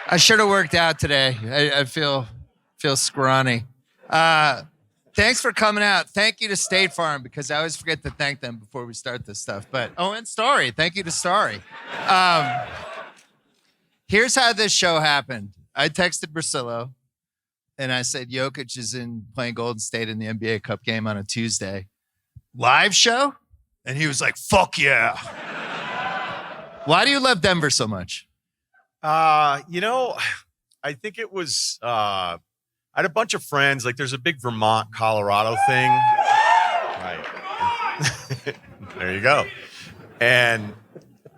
I should have worked out today. I feel scrawny. Thanks for coming out. Thank you to State Farm, because I always forget to thank them before we start this stuff. But and Starry. Thank you to Starry. Here's how this show happened. I texted Russillo, and I said, Jokic is playing Golden State in the NBA Cup game on a Tuesday. Live show? And he was like, fuck yeah. Why do you love Denver so much? I think it was, I had a bunch of friends. Like, there's a big Vermont, Colorado thing. Right. There you go. And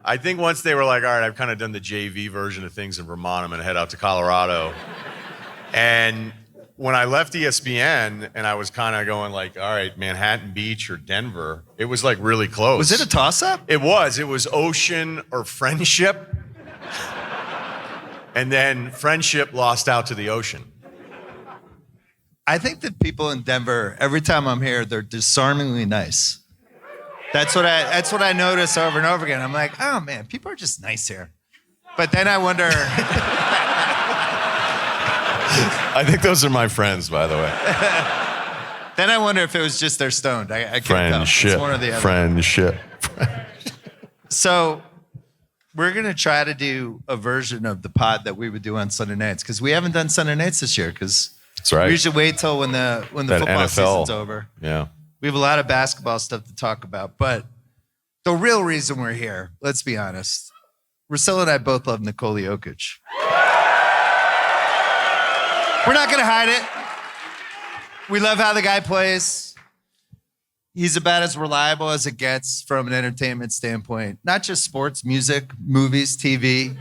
I think once they were like, all right, I've kind of done the JV version of things in Vermont. I'm going to head out to Colorado. And when I left ESPN and I was kind of going like, all right, Manhattan Beach or Denver, it was like really close. Was it a toss-up? It was. It was Ocean or Friendship. And then Friendship lost out to the Ocean. I think that people in Denver, every time I'm here, they're disarmingly nice. That's what I notice over and over again. I'm like, oh man, people are just nice here. But then I wonder. I think those are my friends, by the way. Then I wonder if it was just they're stoned. I can't Friendship. tell. It's one or the other. Friendship. So we're going to try to do a version of the pod that we would do on Sunday nights, because we haven't done Sunday nights this year, because that's right. We usually wait till when the football NFL season's over. Yeah. We have a lot of basketball stuff to talk about, but the real reason we're here, let's be honest, Russillo and I both love Nikola Jokic. We're not going to hide it. We love how the guy plays. He's about as reliable as it gets from an entertainment standpoint. Not just sports, music, movies, TV.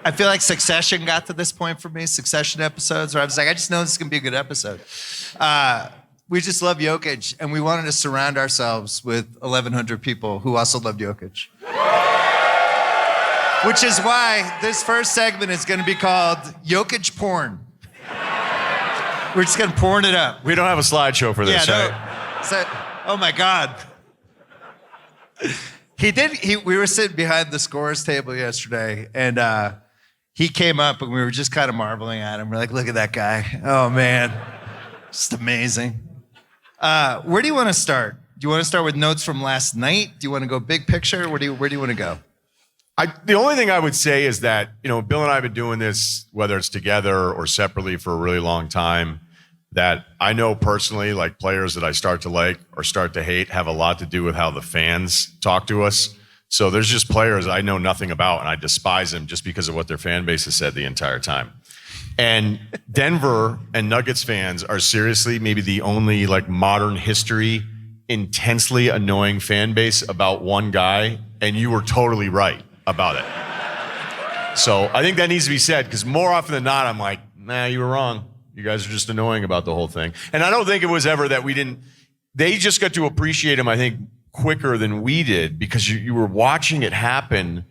I feel like Succession got to this point for me, Succession episodes, where I was like, I just know this is going to be a good episode. We just love Jokic, and we wanted to surround ourselves with 1,100 people who also love Jokic. Which is why this first segment is going to be called Jokic Porn. We're just going to porn it up. We don't have a slideshow for this, right? Oh my God. We were sitting behind the scorers table yesterday, and he came up, and we were just kind of marveling at him. We're like, look at that guy. Oh man, just amazing. Where do you want to start? Do you want to start with notes from last night? Do you want to go big picture? Where do you want to go? The only thing I would say is that, Bill and I have been doing this, whether it's together or separately, for a really long time, that I know personally, like, players that I start to like or start to hate have a lot to do with how the fans talk to us. So there's just players I know nothing about, and I despise them just because of what their fan base has said the entire time. And Denver and Nuggets fans are seriously maybe the only, like, modern history intensely annoying fan base about one guy, and you were totally right about it. So I think that needs to be said, because more often than not, I'm like, nah, you were wrong. You guys are just annoying about the whole thing. And I don't think it was ever that they just got to appreciate him, I think, quicker than we did, because you were watching it happen,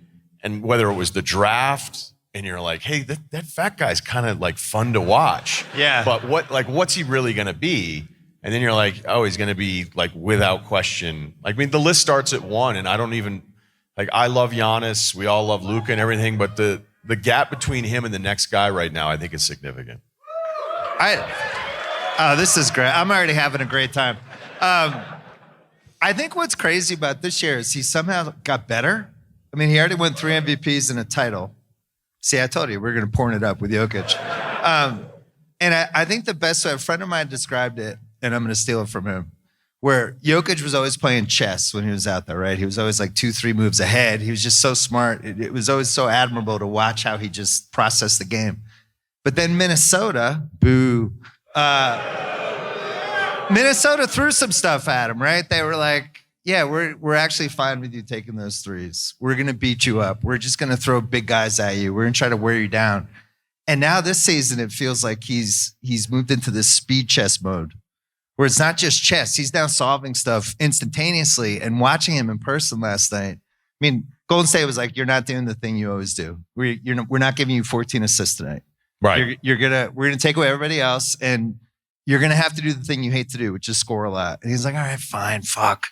and whether it was the draft, and you're like, hey, that fat guy's kind of like fun to watch. Yeah. But what's he really going to be? And then you're like, oh, he's going to be, like, without question. I mean, the list starts at 1, and I don't even, like, I love Giannis. We all love Luka and everything, but the gap between him and the next guy right now, I think, is significant. This is great. I'm already having a great time. I think what's crazy about this year is he somehow got better. I mean, he already won 3 MVPs and a title. See, I told you, we're going to porn it up with Jokic. And I think the best way, a friend of mine described it, and I'm going to steal it from him, where Jokic was always playing chess when he was out there, right? He was always like 2-3 moves ahead. He was just so smart. It was always so admirable to watch how he just processed the game. But then Minnesota, boo. Minnesota threw some stuff at him, right? They were like, yeah, we're actually fine with you taking those threes. We're going to beat you up. We're just going to throw big guys at you. We're going to try to wear you down. And now this season, it feels like he's moved into this speed chess mode, where it's not just chess. He's now solving stuff instantaneously. And watching him in person last night, I mean, Golden State was like, you're not doing the thing you always do. We're not giving you 14 assists tonight. Right. We're gonna take away everybody else, and you're gonna have to do the thing you hate to do, which is score a lot. And he's like, all right, fine, fuck.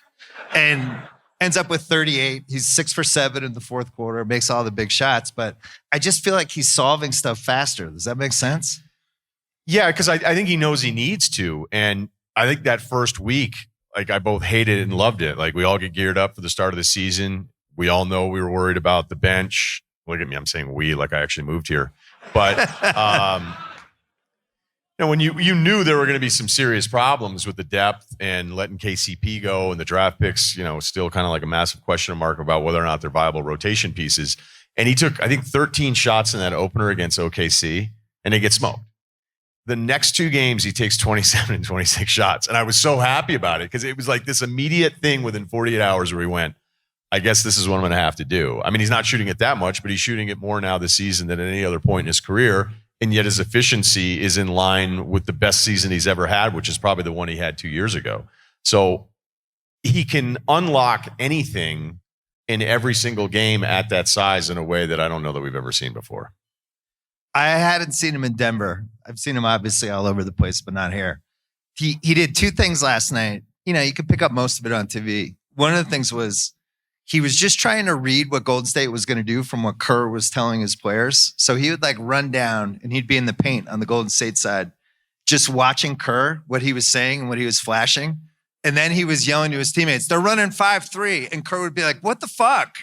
And ends up with 38. He's 6 for 7 in the fourth quarter, makes all the big shots. But I just feel like he's solving stuff faster. Does that make sense? Yeah, because I think he knows he needs to. And I think that first week, like I both hated it and loved it. Like we all get geared up for the start of the season. We all know we were worried about the bench. Look at me, I'm saying we like I actually moved here. But when you knew there were going to be some serious problems with the depth and letting KCP go and the draft picks, still kind of like a massive question mark about whether or not they're viable rotation pieces. And he took, I think, 13 shots in that opener against OKC, and they get smoked. The next 2 games, he takes 27 and 26 shots. And I was so happy about it because it was like this immediate thing within 48 hours where he went, I guess this is what I'm going to have to do. I mean, he's not shooting it that much, but he's shooting it more now this season than at any other point in his career. And yet his efficiency is in line with the best season he's ever had, which is probably the one he had 2 years ago. So he can unlock anything in every single game at that size in a way that I don't know that we've ever seen before. I hadn't seen him in Denver. I've seen him obviously all over the place, but not here. He did 2 things last night. You could pick up most of it on TV. One of the things was he was just trying to read what Golden State was going to do from what Kerr was telling his players. So he would like run down and he'd be in the paint on the Golden State side, just watching Kerr, what he was saying and what he was flashing. And then he was yelling to his teammates, they're running 5-3. And Kerr would be like, what the fuck?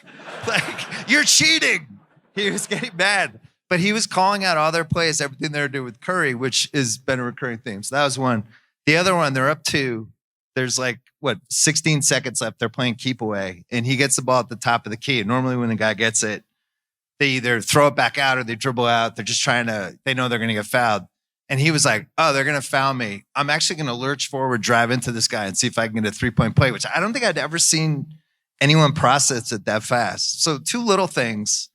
Like, you're cheating. He was getting mad. But he was calling out all their plays, everything they were doing with Curry, which has been a recurring theme. So that was one. The other one, they're up 2. There's 16 seconds left. They're playing keep away. And he gets the ball at the top of the key. And normally when the guy gets it, they either throw it back out or they dribble out. They're just they know they're going to get fouled. And he was like, oh, they're going to foul me. I'm actually going to lurch forward, drive into this guy and see if I can get a 3-point play, which I don't think I'd ever seen anyone process it that fast. So 2 little things.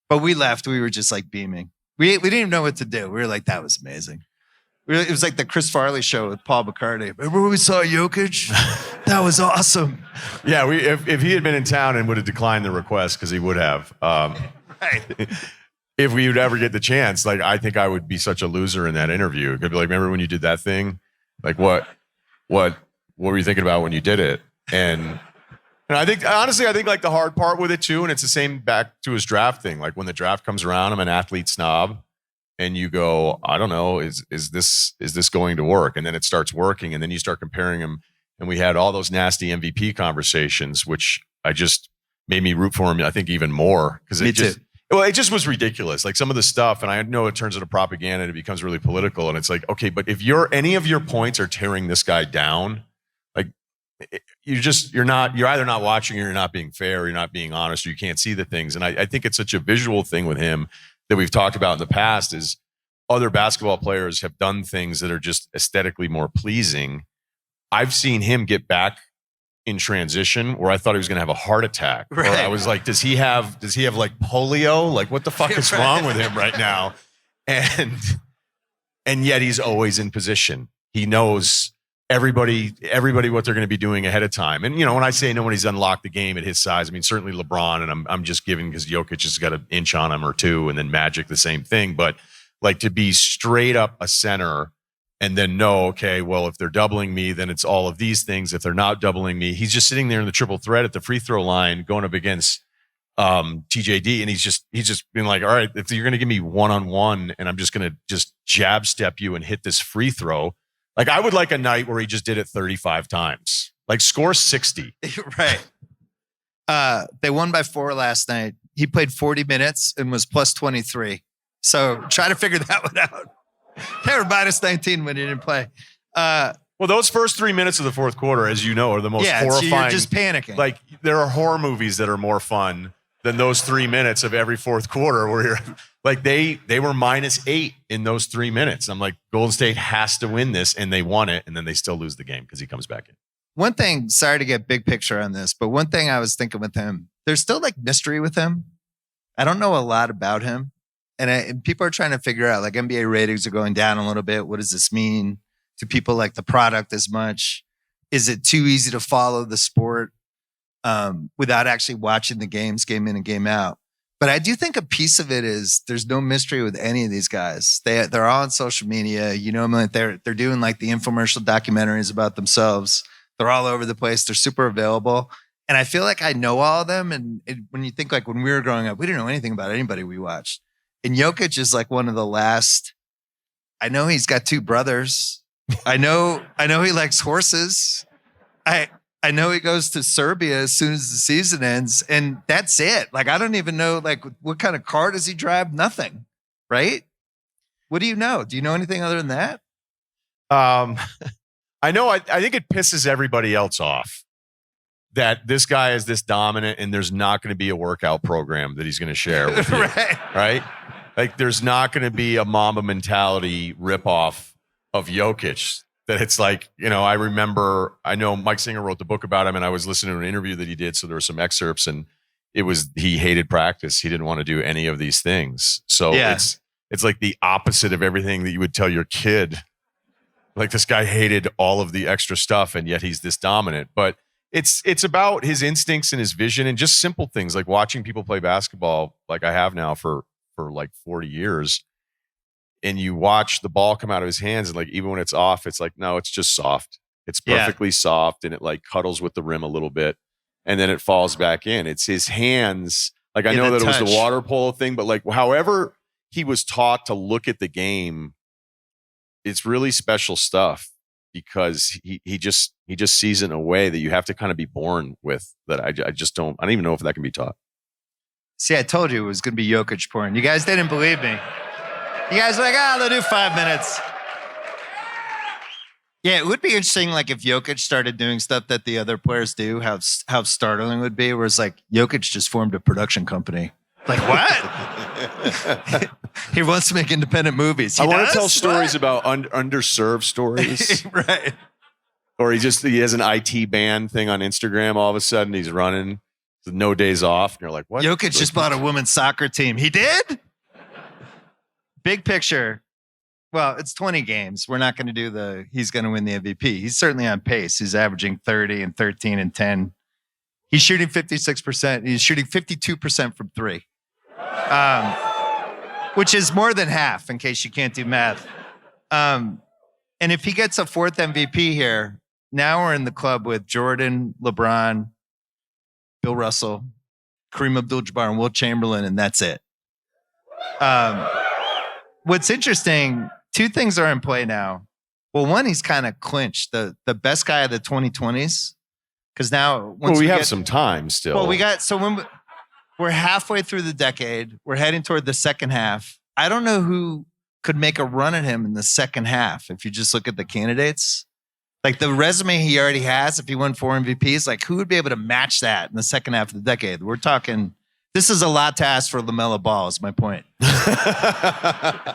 But we left. We were just like beaming. We didn't even know what to do. We were like, that was amazing. It was like the Chris Farley show with Paul McCartney. Remember when we saw Jokic? That was awesome. Yeah, if he had been in town and would have declined the request, because he would have. Right. If we would ever get the chance, I think I would be such a loser in that interview. It could be like, remember when you did that thing? Like, what were you thinking about when you did it? And I think, honestly, like the hard part with it too, and it's the same back to his draft thing. Like when the draft comes around, I'm an athlete snob, and you go, I don't know, is this going to work? And then it starts working, and then you start comparing him. And we had all those nasty MVP conversations, which I just made me root for him. I think even more because it just was ridiculous. Like some of the stuff, and I know it turns into propaganda and it becomes really political. And it's like, okay, but if any of your points are tearing this guy down, you're either not watching or you're not being fair, or you're not being honest, or you can't see the things. And I think it's such a visual thing with him that we've talked about in the past is other basketball players have done things that are just aesthetically more pleasing. I've seen him get back in transition where I thought he was going to have a heart attack. Right. Or I was like, does he have like polio? Like what the fuck is wrong with him right now? And yet he's always in position. He knows everybody what they're going to be doing ahead of time. And, when I say nobody's unlocked the game at his size, I mean, certainly LeBron, and I'm just giving because Jokic has got an inch on him or 2, and then Magic, the same thing. But like to be straight up a center and then know, okay, well, if they're doubling me, then it's all of these things. If they're not doubling me, he's just sitting there in the triple threat at the free throw line going up against TJD. And he's just been like, all right, if you're going to give me one-on-one and I'm just going to just jab step you and hit this free throw, like I would like a night where he just did it 35 times, like score 60. Right. They won by 4 last night. He played 40 minutes and was plus 23. So try to figure that one out. They were minus 19 when he didn't play. Well, those first 3 minutes of the fourth quarter, as you know, are the most horrifying. You're just panicking. Like there are horror movies that are more fun than those 3 minutes of every fourth quarter where you're like, they were -8 in those 3 minutes. I'm like, Golden State has to win this, and they won it, and then they still lose the game because he comes back in. One thing, sorry to get big picture on this, but one thing I was thinking with him, there's still like mystery with him. I don't know a lot about him. And people are trying to figure out, like NBA ratings are going down a little bit. What does this mean? Do people like the product as much? Is it too easy to follow the sport without actually watching the games, game in and game out? But I do think a piece of it is there's no mystery with any of these guys. They're all on social media. They're doing like the infomercial documentaries about themselves. They're all over the place. They're super available. And I feel like I know all of them. And when you think like when we were growing up, we didn't know anything about anybody we watched. And Jokic is like one of the last. I know he's got 2 brothers. I know he likes horses. I know he goes to Serbia as soon as the season ends, and that's it. Like, I don't even know, like, what kind of car does he drive? Nothing, right? What do you know? Do you know anything other than that? I know. I think it pisses everybody else off that this guy is this dominant, and there's not going to be a workout program that he's going to share with you, right? Like, there's not going to be a Mamba mentality ripoff of Jokic. That it's like, I know Mike Singer wrote the book about him, and I was listening to an interview that he did. So there were some excerpts, and he hated practice. He didn't want to do any of these things. So it's like the opposite of everything that you would tell your kid. Like, this guy hated all of the extra stuff, and yet he's this dominant. But it's about his instincts and his vision and just simple things like watching people play basketball like I have now for like 40 years. And you watch the ball come out of his hands, and like even when it's off, it's like, no, it's just soft. It's perfectly soft, and it like cuddles with the rim a little bit, and then it falls back in. It's his hands. Like, I know that it was the water polo thing, but like however he was taught to look at the game, it's really special stuff because he just sees it in a way that you have to kind of be born with. That I don't even know if that can be taught. See, I told you it was going to be Jokic porn. You guys didn't believe me. You guys are like, they'll do 5 minutes. Yeah, it would be interesting, like, if Jokic started doing stuff that the other players do, how startling it would be, where it's like, Jokic just formed a production company. Like, what? He wants to make independent movies. I want to tell stories about underserved stories. Right. Or he has an IT band thing on Instagram. All of a sudden, he's running with no days off. And you're like, what? Jokic just bought a women's soccer team. He did? Big picture. Well, it's 20 games. We're not going to do he's going to win the MVP. He's certainly on pace. He's averaging 30 and 13 and 10. He's shooting 56%. He's shooting 52% from 3, which is more than half in case you can't do math. And if he gets a 4th MVP here, now we're in the club with Jordan, LeBron, Bill Russell, Kareem Abdul-Jabbar, and Wilt Chamberlain, and that's it. What's interesting, 2 things are in play now. Well, one, he's kind of clinched the best guy of the 2020s. Because now, we have some time still. Well, when we're halfway through the decade, we're heading toward the second half. I don't know who could make a run at him in the second half. If you just look at the candidates, like the resume he already has, if he won 4 MVPs, like who would be able to match that in the second half of the decade? We're talking. This is a lot to ask for LaMelo Ball, is my point. Yeah,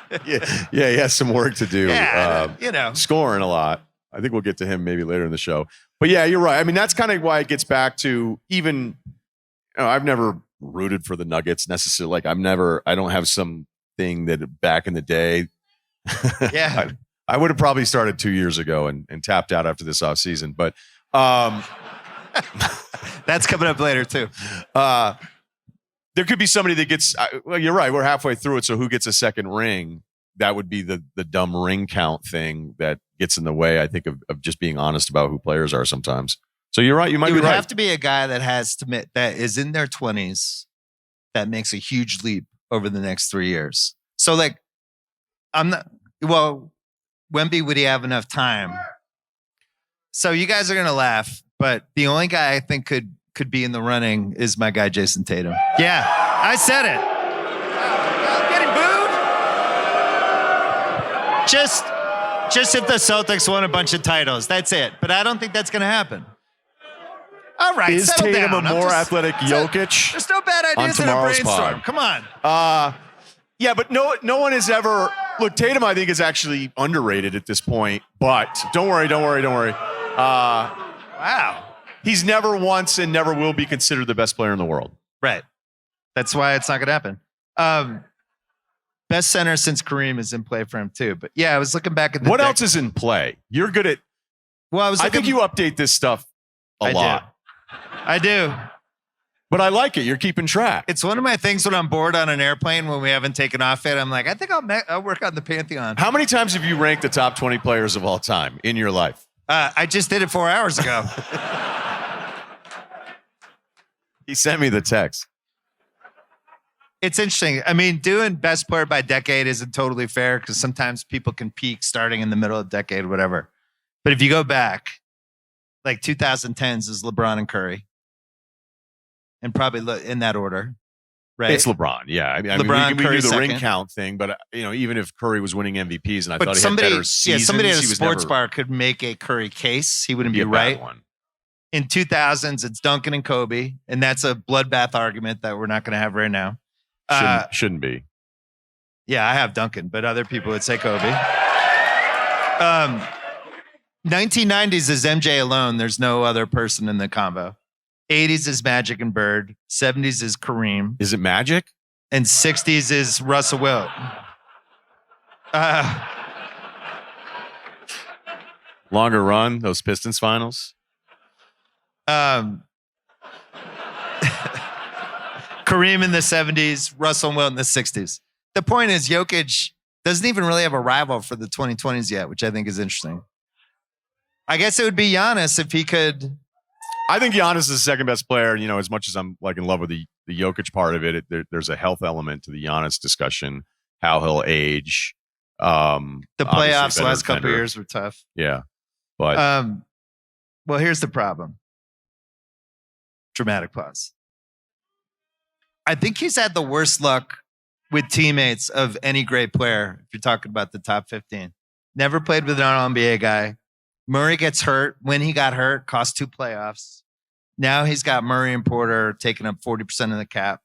he has some work to do. Yeah, scoring a lot. I think we'll get to him maybe later in the show. But yeah, you're right. I mean, that's kind of why it gets back to even, I've never rooted for the Nuggets necessarily. Like I don't have something that back in the day. Yeah. I would have probably started 2 years ago and tapped out after this offseason. But that's coming up later too. There could be somebody that gets, well, you're right. We're halfway through it. So who gets a second ring? That would be the dumb ring count thing that gets in the way, I think, of just being honest about who players are sometimes. So you're right. You might be right. It would have to be a guy that is in their 20s that makes a huge leap over the next 3 years. So like, Wemby, would he have enough time? So you guys are going to laugh, but the only guy I think could be in the running is my guy, Jason Tatum. Yeah, I said it. Just if the Celtics won a bunch of titles, that's it. But I don't think that's going to happen. All right, is settle Tatum down. a more athletic Jokic? There's no bad ideas in a brainstorm. Pod. Come on. Yeah, but no one has ever. Look, Tatum, I think, is actually underrated at this point. But don't worry. Wow. He's never once and never will be considered the best player in the world. Right. That's why it's not going to happen. Best center since Kareem is in play for him too. But yeah, I was looking back at what else is in play? You're good at. Well, I think you update this stuff a lot. I do. But I like it. You're keeping track. It's one of my things when I'm bored on an airplane when we haven't taken off yet. I'm like, I think I'll work on the Pantheon. How many times have you ranked the top 20 players of all time in your life? I just did it 4 hours ago. He sent me the text. It's interesting. I mean, doing best player by decade isn't totally fair because sometimes people can peak starting in the middle of the decade, whatever. But if you go back, like 2010s is LeBron and Curry. And probably in that order, right? It's LeBron, yeah. I mean, LeBron, we Curry do the ring second. count thing, but even if Curry was winning MVPs and I But thought he somebody, had better seasons, somebody at a he was sports never bar could make a Curry case. He wouldn't be a bad right. one. In 2000s, it's Duncan and Kobe, and that's a bloodbath argument that we're not going to have right now. Shouldn't be. Yeah, I have Duncan, but other people would say Kobe. 1990s is MJ alone. There's no other person in the combo. 80s is Magic and Bird. 70s is Kareem. Is it Magic? And 60s is Russell Wilt. Longer run, those Pistons finals. Kareem in the 70s, Russell and Wilt in the 60s. The point is, Jokic doesn't even really have a rival for the 2020s yet, which I think is interesting. I guess it would be Giannis if he could. I think Giannis is the second best player. You know, as much as I'm like in love with the Jokic part of it, there's a health element to the Giannis discussion. How he'll age. The playoffs the last couple of years were tough. Yeah, but well, here's the problem. Dramatic pause. I think he's had the worst luck with teammates of any great player. If you're talking about the top 15, never played with an All-NBA guy. Murray gets hurt. When he got hurt, cost 2 playoffs. Now he's got Murray and Porter taking up 40% of the cap.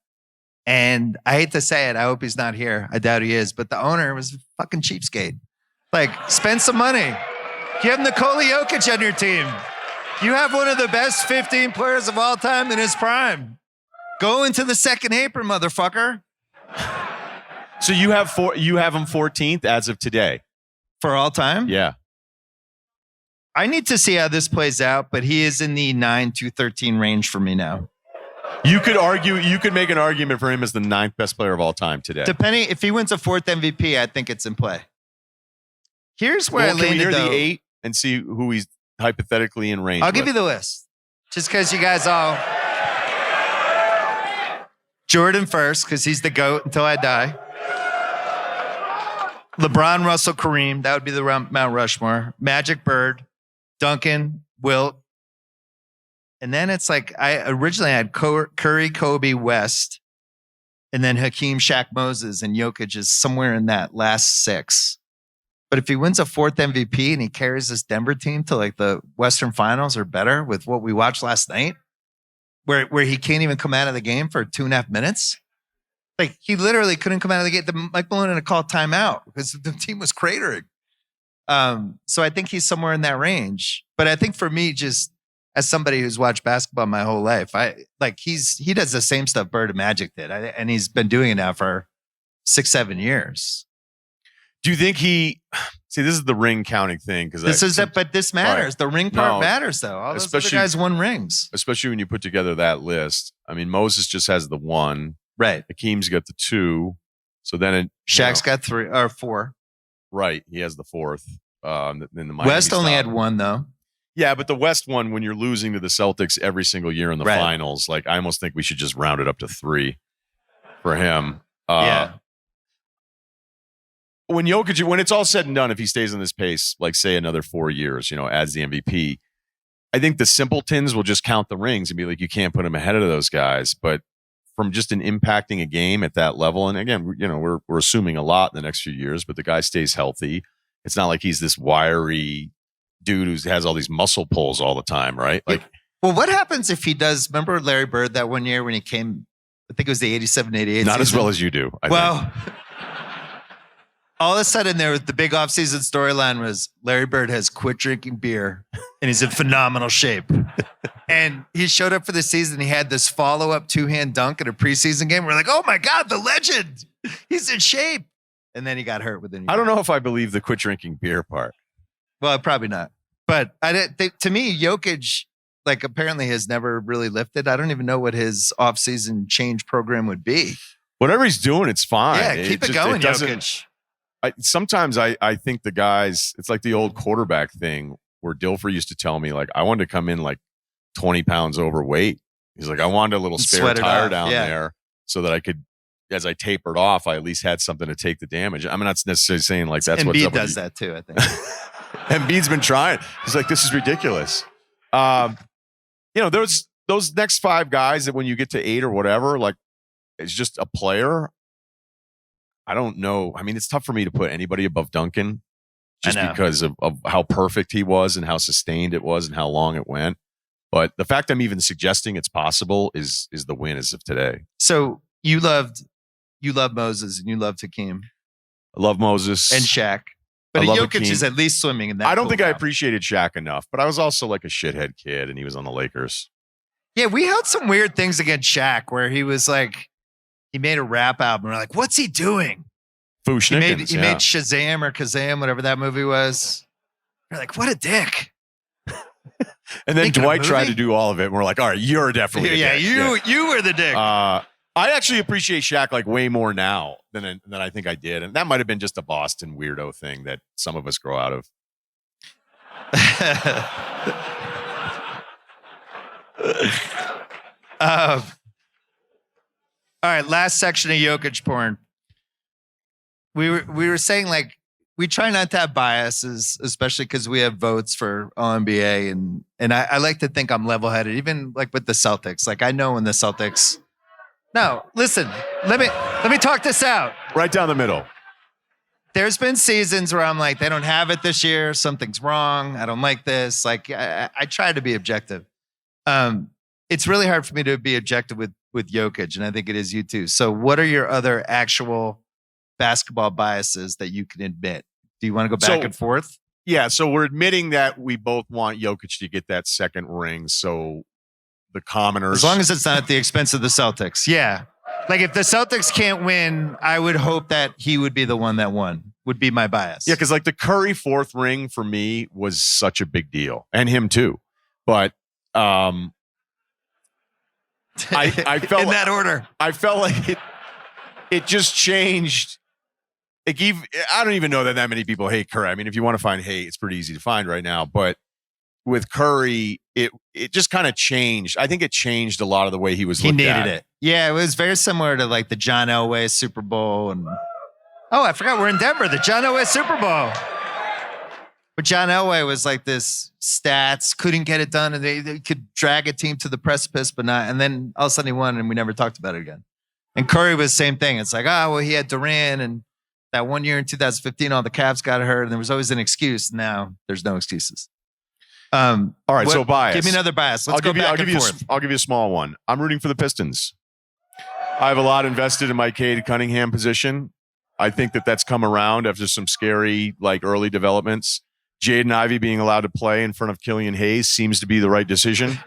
And I hate to say it. I hope he's not here. I doubt he is. But the owner was a fucking cheapskate. Like, spend some money. You have Nikola Jokic on your team. You have one of the best 15 players of all time in his prime. Go into the second apron, motherfucker. So you have him 14th as of today. For all time? Yeah. I need to see how this plays out, but he is in the 9-13 range for me now. You could make an argument for him as the 9th best player of all time today. Depending, if he wins a 4th MVP, I think it's in play. Here's where I landed, can we hear though. the 8 and see who he's hypothetically in range I'll give you the list. Just because you guys all... Jordan first, because he's the GOAT until I die. LeBron, Russell, Kareem. That would be the Mount Rushmore. Magic, Bird. Duncan, Wilt. And then it's like, I originally had Curry, Kobe, West. And then Hakeem, Shaq, Moses, and Jokic is somewhere in that last 6. But if he wins a 4th MVP and he carries this Denver team to like the Western Finals or better with what we watched last night, where he can't even come out of the game for 2.5 minutes. Like, he literally couldn't come out of the game. Mike Malone had to call timeout because the team was cratering. So I think he's somewhere in that range. But I think for me, just as somebody who's watched basketball my whole life, he does the same stuff Bird and Magic did. And he's been doing it now for 6-7 years. Do you think see, this is the ring counting thing. But this matters. Right. The ring part matters, though. All those other guys won rings. Especially when you put together that list. I mean, Moses just has the 1. Right. Hakeem's got the 2. So then Shaq's got 3 or 4. Right. He has the 4th. In the Miami West only style. had 1, though. Yeah, but the West one, when you're losing to the Celtics every single year in the finals, like I almost think we should just round it up to 3 for him. Yeah. When Jokic, when it's all said and done, if he stays in this pace, like say another 4 years, as the MVP, I think the simpletons will just count the rings and be like, you can't put him ahead of those guys. But from just an impacting a game at that level, and again, we're assuming a lot in the next few years, but the guy stays healthy. It's not like he's this wiry dude who has all these muscle pulls all the time, right? Like, well, what happens if he does? Remember Larry Bird that one year when he came? I think it was the 87-88 not season. as well as you do. I think. All of a sudden, there was the big offseason storyline was Larry Bird has quit drinking beer and he's in phenomenal shape. And he showed up for the season. He had this follow-up 2-hand dunk in a preseason game. We're like, oh my God, the legend. He's in shape. And then he got hurt within. I don't know if I believe the quit drinking beer part. Well, probably not. But to me, Jokic, like, apparently has never really lifted. I don't even know what his offseason change program would be. Whatever he's doing, it's fine. Yeah, keep it going, Jokic. Sometimes I think the guys, it's like the old quarterback thing where Dilfer used to tell me, like, I wanted to come in like 20 pounds overweight He's like, I wanted a little spare Sweat it tire off, down yeah. there so that I could, as I tapered off, I at least had something to take the damage. I'm not necessarily saying like that's what's Embiid up with does you. that too, I think. Embiid's been trying. He's like, this is ridiculous. Those next 5 guys that when you get to 8 or whatever, like it's just a player. I don't know. I mean, it's tough for me to put anybody above Duncan just because of how perfect he was and how sustained it was and how long it went. But the fact I'm even suggesting it's possible is the win as of today. So you love Moses and you love Hakeem. I love Moses. And Shaq. But Jokic Hakeem. is at least swimming in that. I don't pool think I now. appreciated Shaq enough, but I was also like a shithead kid and he was on the Lakers. Yeah, we had some weird things against Shaq where he was like, he made a rap album. We're like, what's he doing? He made Shazam or Kazam, whatever that movie was. You're like, what a dick. And then Making a Dwight tried movie? to do all of it. And we're like, all right, you're definitely a dick. You were the dick. I actually appreciate Shaq like way more now than I think I did. And that might have been just a Boston weirdo thing that some of us grow out of. All right, last section of Jokic porn. We were saying like we try not to have biases, especially because we have votes for All-NBA, and I like to think I'm level-headed, even like with the Celtics. Like I know when the Celtics. No, listen, let me talk this out. Right down the middle. There's been seasons where I'm like, they don't have it this year. Something's wrong. I don't like this. Like I try to be objective. It's really hard for me to be objective with Jokic, and I think it is you too. So what are your other actual basketball biases that you can admit? Do you want to go back and forth? Yeah, so we're admitting that we both want Jokic to get that second ring. So the commoners, as long as it's not at the expense of the Celtics. Yeah. Like if the Celtics can't win, I would hope that he would be the one that won, would be my bias. Yeah, because like the Curry 4th ring for me was such a big deal. And him too. But I felt in that order. I felt like it just changed. Like I don't even know that many people hate Curry. I mean, if you want to find hate, it's pretty easy to find right now. But with Curry, it just kind of changed. I think it changed a lot of the way he was looked at. He needed it. Yeah, it was very similar to like the John Elway Super Bowl. And I forgot we're in Denver, the John Elway Super Bowl. But John Elway was like this stats, couldn't get it done, and they could drag a team to the precipice, but not. And then all of a sudden he won, and we never talked about it again. And Curry was the same thing. It's like, he had Durant, and that one year in 2015, all the Cavs got hurt, and there was always an excuse. Now there's no excuses. All right, so bias. Give me another bias. I'll give you a small one. I'm rooting for the Pistons. I have a lot invested in my Cade Cunningham position. I think that's come around after some scary like early developments. Jaden Ivey being allowed to play in front of Killian Hayes seems to be the right decision.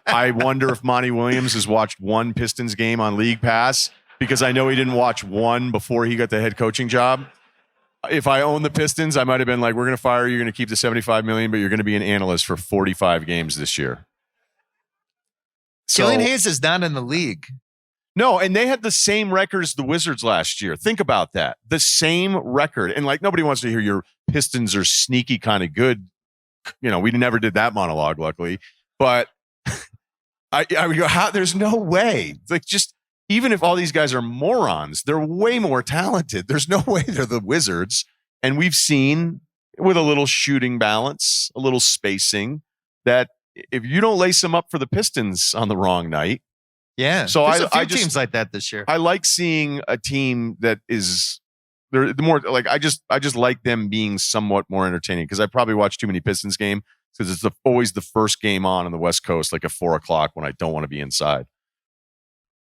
I wonder if Monty Williams has watched one Pistons game on League Pass because I know he didn't watch one before he got the head coaching job. If I owned the Pistons, I might have been like, we're going to fire you. You're going to keep the $75 million, but you're going to be an analyst for 45 games this year. Killian Hayes is not in the league. No, and they had the same record as the Wizards last year. Think about that. The same record. And like nobody wants to hear your Pistons are sneaky kind of good. You know, we never did that monologue, luckily. But I go, there's no way. Like just even if all these guys are morons, they're way more talented. There's no way they're the Wizards. And we've seen with a little shooting balance, a little spacing, that if you don't lace them up for the Pistons on the wrong night. Yeah. So there's a few teams like that this year. I like seeing a team that is they're the more like I just like them being somewhat more entertaining because I probably watch too many Pistons game because it's always the first game on the West Coast, like at 4:00 when I don't want to be inside.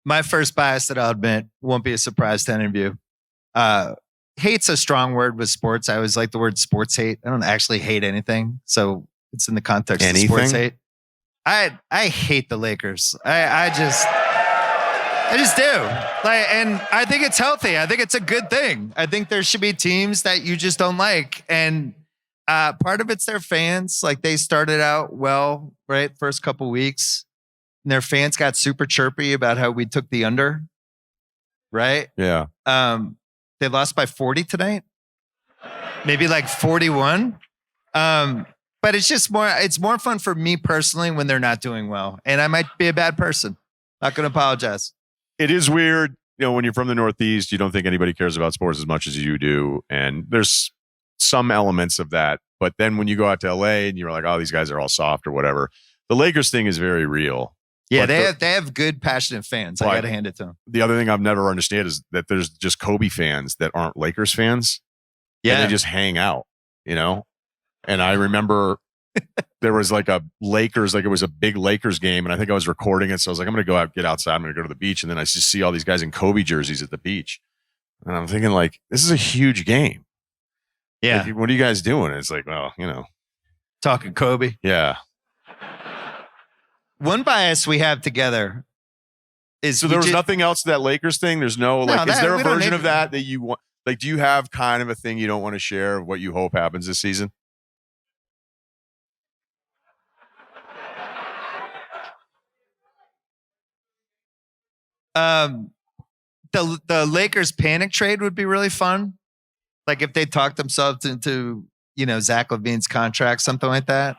My first bias that I'll admit won't be a surprise to any of you. Hate's a strong word with sports. I always like the word sports hate. I don't actually hate anything. So it's in the context of sports hate. I hate the Lakers. I just do. Like, and I think it's healthy. I think it's a good thing. I think there should be teams that you just don't like. And part of it's their fans. Like they started out well, right? First couple weeks. And their fans got super chirpy about how we took the under. Right? Yeah. They lost by 40 tonight. Maybe like 41. But it's more fun for me personally when they're not doing well. And I might be a bad person. Not going to apologize. It is weird. When you're from the Northeast, you don't think anybody cares about sports as much as you do. And there's some elements of that. But then when you go out to LA and you're like, oh, these guys are all soft or whatever, the Lakers thing is very real. Yeah, they have good, passionate fans. I got to hand it to them. The other thing I've never understood is that there's just Kobe fans that aren't Lakers fans. Yeah. And they just hang out, And I remember there was like a Lakers, like it was a big Lakers game. And I think I was recording it. So I was like, I'm going to go out, get outside. I'm going to go to the beach. And then I just see all these guys in Kobe jerseys at the beach. And I'm thinking like, this is a huge game. Yeah. Like, what are you guys doing? It's like, well, Talking Kobe. Yeah. One bias we have together is... So there was nothing else to that Lakers thing? There's no, like, is there a version of that you want? Like, do you have kind of a thing you don't want to share of what you hope happens this season? The Lakers panic trade would be really fun. Like if they talked themselves into, Zach LaVine's contract, something like that.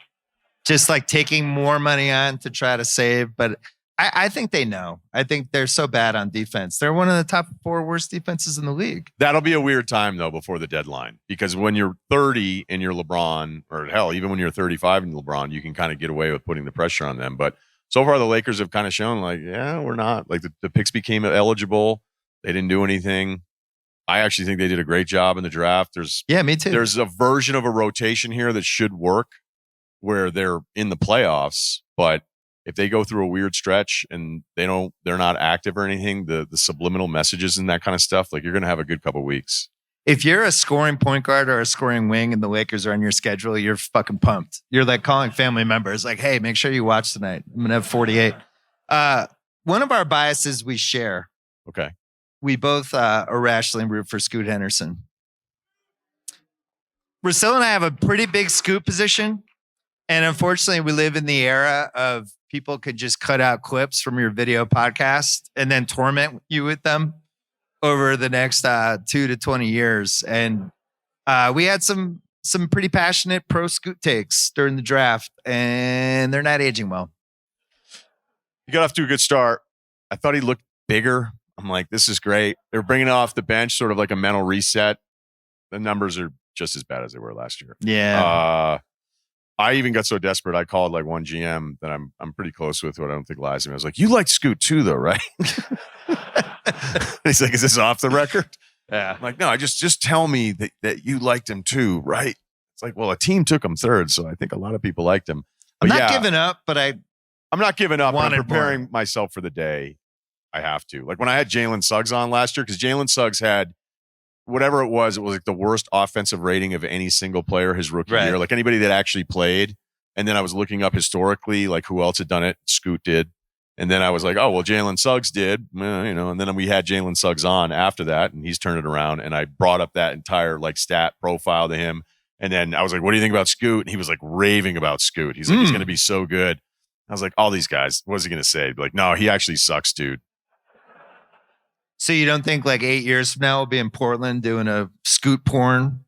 Just like taking more money on to try to save. But I think they know. I think they're so bad on defense. They're one of the top 4 worst defenses in the league. That'll be a weird time, though, before the deadline. Because when you're 30 and you're LeBron, or hell, even when you're 35 and LeBron, you can kind of get away with putting the pressure on them. But so far, the Lakers have kind of shown like, yeah, we're not. Like the picks became eligible. They didn't do anything. I actually think they did a great job in the draft. Me too. There's a version of a rotation here that should work where they're in the playoffs, but if they go through a weird stretch and they're not active or anything, the subliminal messages and that kind of stuff, like you're going to have a good couple weeks. If you're a scoring point guard or a scoring wing and the Lakers are on your schedule, you're fucking pumped. You're like calling family members like, hey, make sure you watch tonight. I'm going to have 48. One of our biases we share. Okay. We both irrationally root for Scoot Henderson. Russillo and I have a pretty big Scoot position. And unfortunately, we live in the era of people could just cut out clips from your video podcast and then torment you with them over the next 2 to 20 years. And we had some pretty passionate pro Scoot takes during the draft, and they're not aging well. You got off to a good start. I thought he looked bigger. I'm like, this is great. They're bringing it off the bench, sort of like a mental reset. The numbers are just as bad as they were last year. Yeah. I even got so desperate, I called like one GM that I'm pretty close with, who I don't think lies to me. I was like, you liked Scoot too, though, right? He's like, is this off the record? Yeah. I'm like, no, just tell me that you liked him too, right? It's like, well, a team took him third, so I think a lot of people liked him. But I'm not giving up, but I'm not giving up. I'm preparing myself for the day. I have to. Like when I had Jalen Suggs on last year, because Jalen Suggs had whatever it was like the worst offensive rating of any single player his rookie year, like anybody that actually played. And then I was looking up historically, like who else had done it. Scoot did. And then I was like, oh, well, Jalen Suggs did, and then we had Jalen Suggs on after that and he's turned it around. And I brought up that entire like stat profile to him. And then I was like, what do you think about Scoot? And he was like raving about Scoot. He's like, he's going to be so good. I was like, all these guys, what was he going to say? Like, no, he actually sucks, dude. So you don't think like 8 years from now we'll be in Portland doing a Scoot porn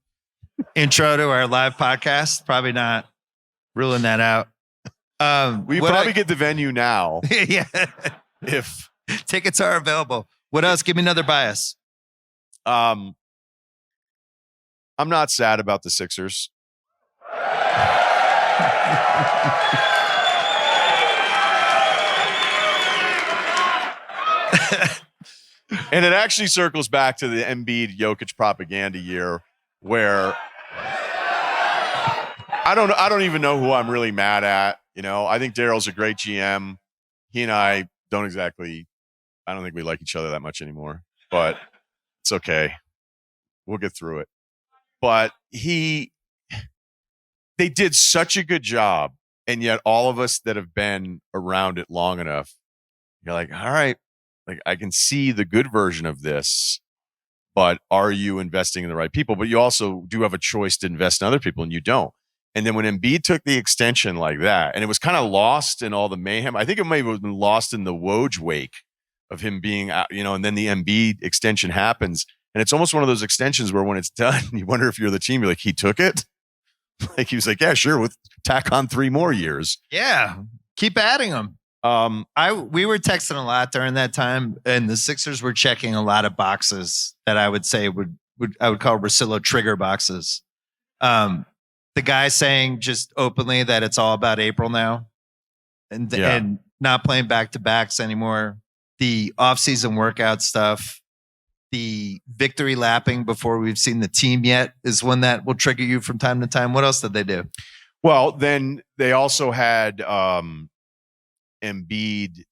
intro to our live podcast? Probably not. Ruling that out. We probably get the venue now. Yeah. If tickets are available. What else? Give me another bias. I'm not sad about the Sixers. And it actually circles back to the Embiid Jokic propaganda year where I don't even know who I'm really mad at. I think Daryl's a great GM. He and I I don't think we like each other that much anymore, but it's okay. We'll get through it. But they did such a good job. And yet all of us that have been around it long enough, you're like, all right, like I can see the good version of this, but are you investing in the right people? But you also do have a choice to invest in other people and you don't. And then when Embiid took the extension like that, and it was kind of lost in all the mayhem, I think it may have been lost in the Woj wake of him being out, and then the Embiid extension happens. And it's almost one of those extensions where when it's done, you wonder if you're the team, you're like, he took it. Like he was like, yeah, sure, with tack on 3 more years. Yeah, keep adding them. We were texting a lot during that time, and the Sixers were checking a lot of boxes that I would say I would call Russillo trigger boxes. The guy saying just openly that it's all about April now, and not playing back to backs anymore. The off-season workout stuff, the victory lapping before we've seen the team yet is one that will trigger you from time to time. What else did they do? Well, then they also had Embiid.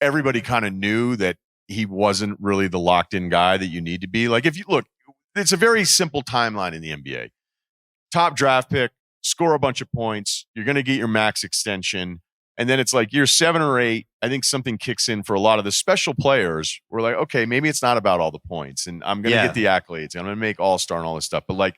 Everybody kind of knew that he wasn't really the locked-in guy that you need to be. Like if you look, it's a very simple timeline in the NBA. Top draft pick, score a bunch of points. You're going to get your max extension. And then it's like year 7 or 8, I think something kicks in for a lot of the special players. We're like, okay, maybe it's not about all the points and I'm going to get the accolades. I'm going to make all-star and all this stuff. But like,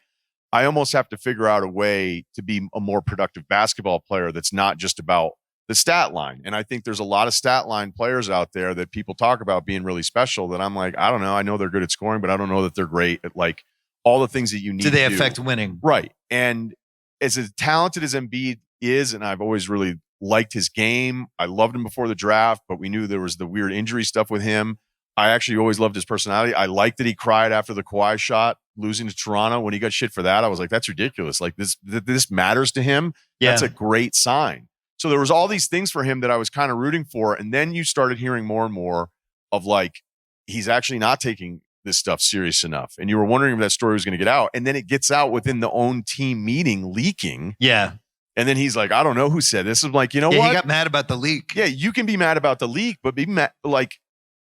I almost have to figure out a way to be a more productive basketball player that's not just about the stat line. And I think there's a lot of stat line players out there that people talk about being really special that I'm like, I don't know. I know they're good at scoring, but I don't know that they're great at like all the things that you need to do. Do they affect winning? Right. And as talented as Embiid is, and I've always really liked his game. I loved him before the draft, but we knew there was the weird injury stuff with him. I actually always loved his personality. I liked that he cried after the Kawhi shot, losing to Toronto. When he got shit for that, I was like, that's ridiculous. Like this matters to him. Yeah. That's a great sign. So there was all these things for him that I was kind of rooting for. And then you started hearing more and more of like, he's actually not taking this stuff serious enough. And you were wondering if that story was going to get out. And then it gets out within the own team meeting leaking. Yeah. And then he's like, I don't know who said this. I'm like, you know what? He got mad about the leak. Yeah, you can be mad about the leak, but be mad, like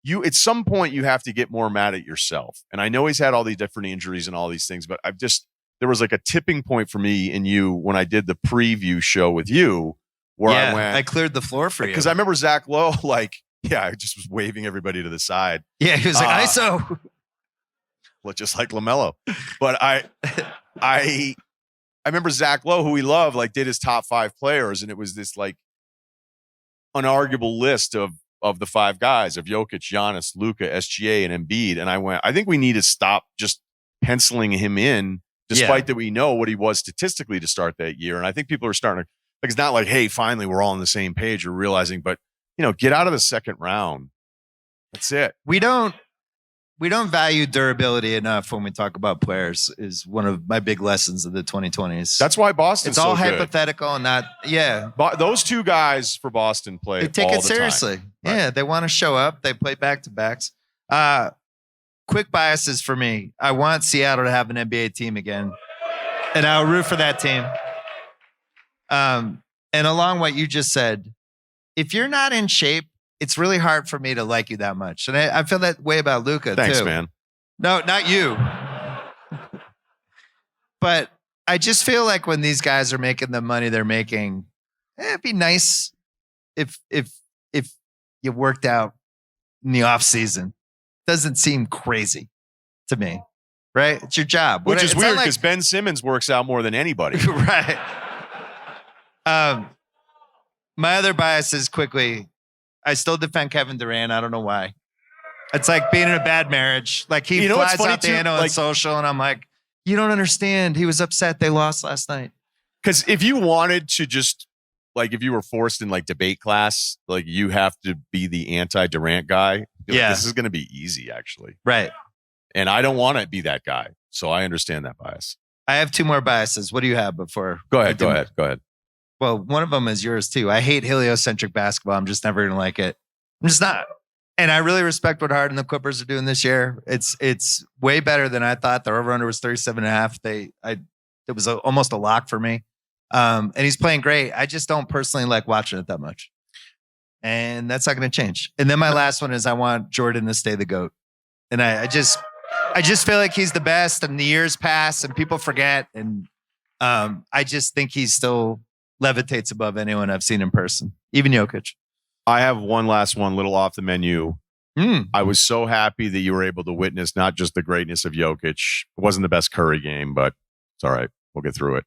you at some point you have to get more mad at yourself. And I know he's had all these different injuries and all these things, but there was like a tipping point for me and you when I did the preview show with you where I went. I cleared the floor for you. Because I remember Zach Lowe, like, I just was waving everybody to the side. Yeah, he was like, ISO. Just like LaMelo. But I remember Zach Lowe, who we love, like did his top 5 players. And it was this like unarguable list of the 5 guys of Jokic, Giannis, Luka, SGA, and Embiid. And I went, I think we need to stop just penciling him in, despite that we know what he was statistically to start that year. And I think people are starting to, like, it's not like, hey, finally we're all on the same page or realizing, but get out of the second round. That's it. We don't value durability enough when we talk about players is one of my big lessons of the 2020s. That's why Boston's all so hypothetical and not, those 2 guys for Boston play they take all it seriously. Time. Yeah, they want to show up. They play back-to-backs. Quick biases for me. I want Seattle to have an NBA team again, and I'll root for that team. And along what you just said, if you're not in shape, it's really hard for me to like you that much. And I feel that way about Luka, too. Thanks, man. No, not you. But I just feel like when these guys are making the money they're making, it'd be nice if you worked out in the off season. Doesn't seem crazy to me, right? It's your job. Which is weird because Ben Simmons works out more than anybody. Right. My other bias is quickly, I still defend Kevin Durant. I don't know why. It's like being in a bad marriage. Like he flies out the anno on social, and I'm like, you don't understand. He was upset they lost last night. Because if you wanted to just, like, if you were forced in like debate class, like you have to be the anti-Durant guy. Yeah. This is going to be easy, actually. Right. And I don't want to be that guy. So I understand that bias. I have 2 more biases. What do you have before? Go ahead. Well, one of them is yours too. I hate heliocentric basketball. I'm just never going to like it. I'm just not. And I really respect what Harden and the Clippers are doing this year. It's way better than I thought. Their over-under was 37.5. It was almost a lock for me. And he's playing great. I just don't personally like watching it that much. And that's not going to change. And then my last one is I want Jordan to stay the GOAT. And I just feel like he's the best, and the years pass and people forget. And I just think he still levitates above anyone I've seen in person, even Jokic. I have one last one, little off the menu. I was so happy that you were able to witness not just the greatness of Jokic. It wasn't the best Curry game, but it's all right. We'll get through it.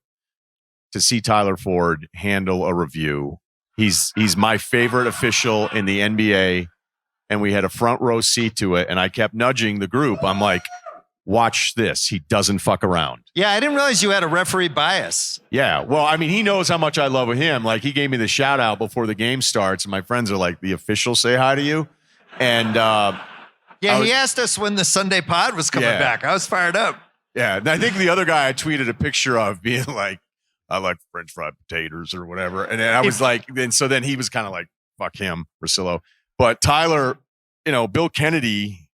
To see Tyler Ford handle a review. He's my favorite official in the NBA, and we had a front row seat to it, and I kept nudging the group. I'm like, watch this. He doesn't fuck around. Yeah, I didn't realize you had a referee bias. Yeah. Well, I mean, he knows how much I love him. Like, he gave me the shout out before the game starts. And my friends are like, the officials say hi to you. And he asked us when the Sunday pod was coming back. I was fired up. Yeah. And I think the other guy I tweeted a picture of being like, I like French fried potatoes or whatever. And then I was like, then he was kind of like, fuck him, Russillo. But Tyler, Bill Kennedy,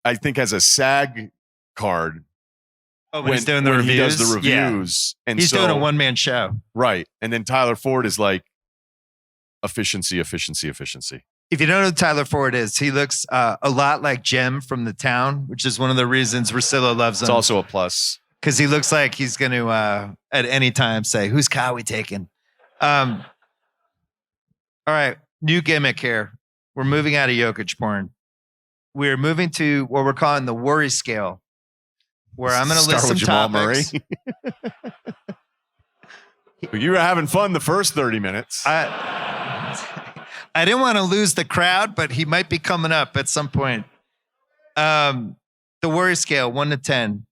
I think, has a SAG card. Oh, when he's doing the reviews? He does the reviews. Yeah. And he's doing a one-man show. Right. And then Tyler Ford is like, efficiency. If you don't know who Tyler Ford is, he looks a lot like Jem from The Town, which is one of the reasons Russillo loves him. It's also a plus. Because he looks like he's going to, at any time, say, whose car we taking? All right, new gimmick here. We're moving out of Jokic porn. We're moving to what we're calling the worry scale, where I'm going to list some topics. You were having fun the first 30 minutes. I didn't want to lose the crowd, but he might be coming up at some point. The worry scale, 1 to 10.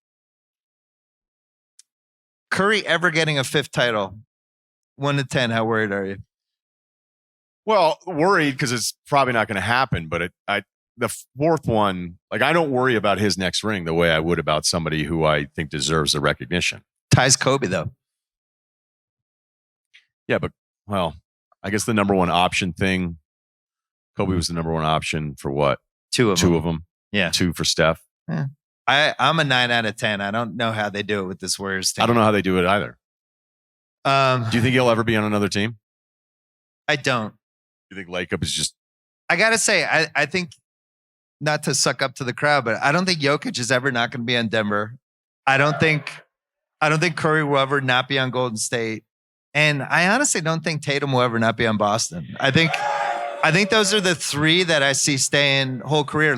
Curry ever getting a 5th title? 1 to 10, how worried are you? Well, worried because it's probably not going to happen. But the 4th one, like, I don't worry about his next ring the way I would about somebody who I think deserves the recognition. Ties Kobe, though. Yeah, but, well, I guess the number one option thing, Kobe was the number one option for what? 2 of them. Yeah. 2 for Steph. Yeah. I'm a 9 out of 10. I don't know how they do it with this Warriors team. I don't know how they do it either. Do you think he'll ever be on another team? I don't. You think Lacob is just... I got to say, I think, not to suck up to the crowd, but I don't think Jokic is ever not going to be on Denver. I don't think Curry will ever not be on Golden State. And I honestly don't think Tatum will ever not be on Boston. I think those are the 3 that I see staying whole career.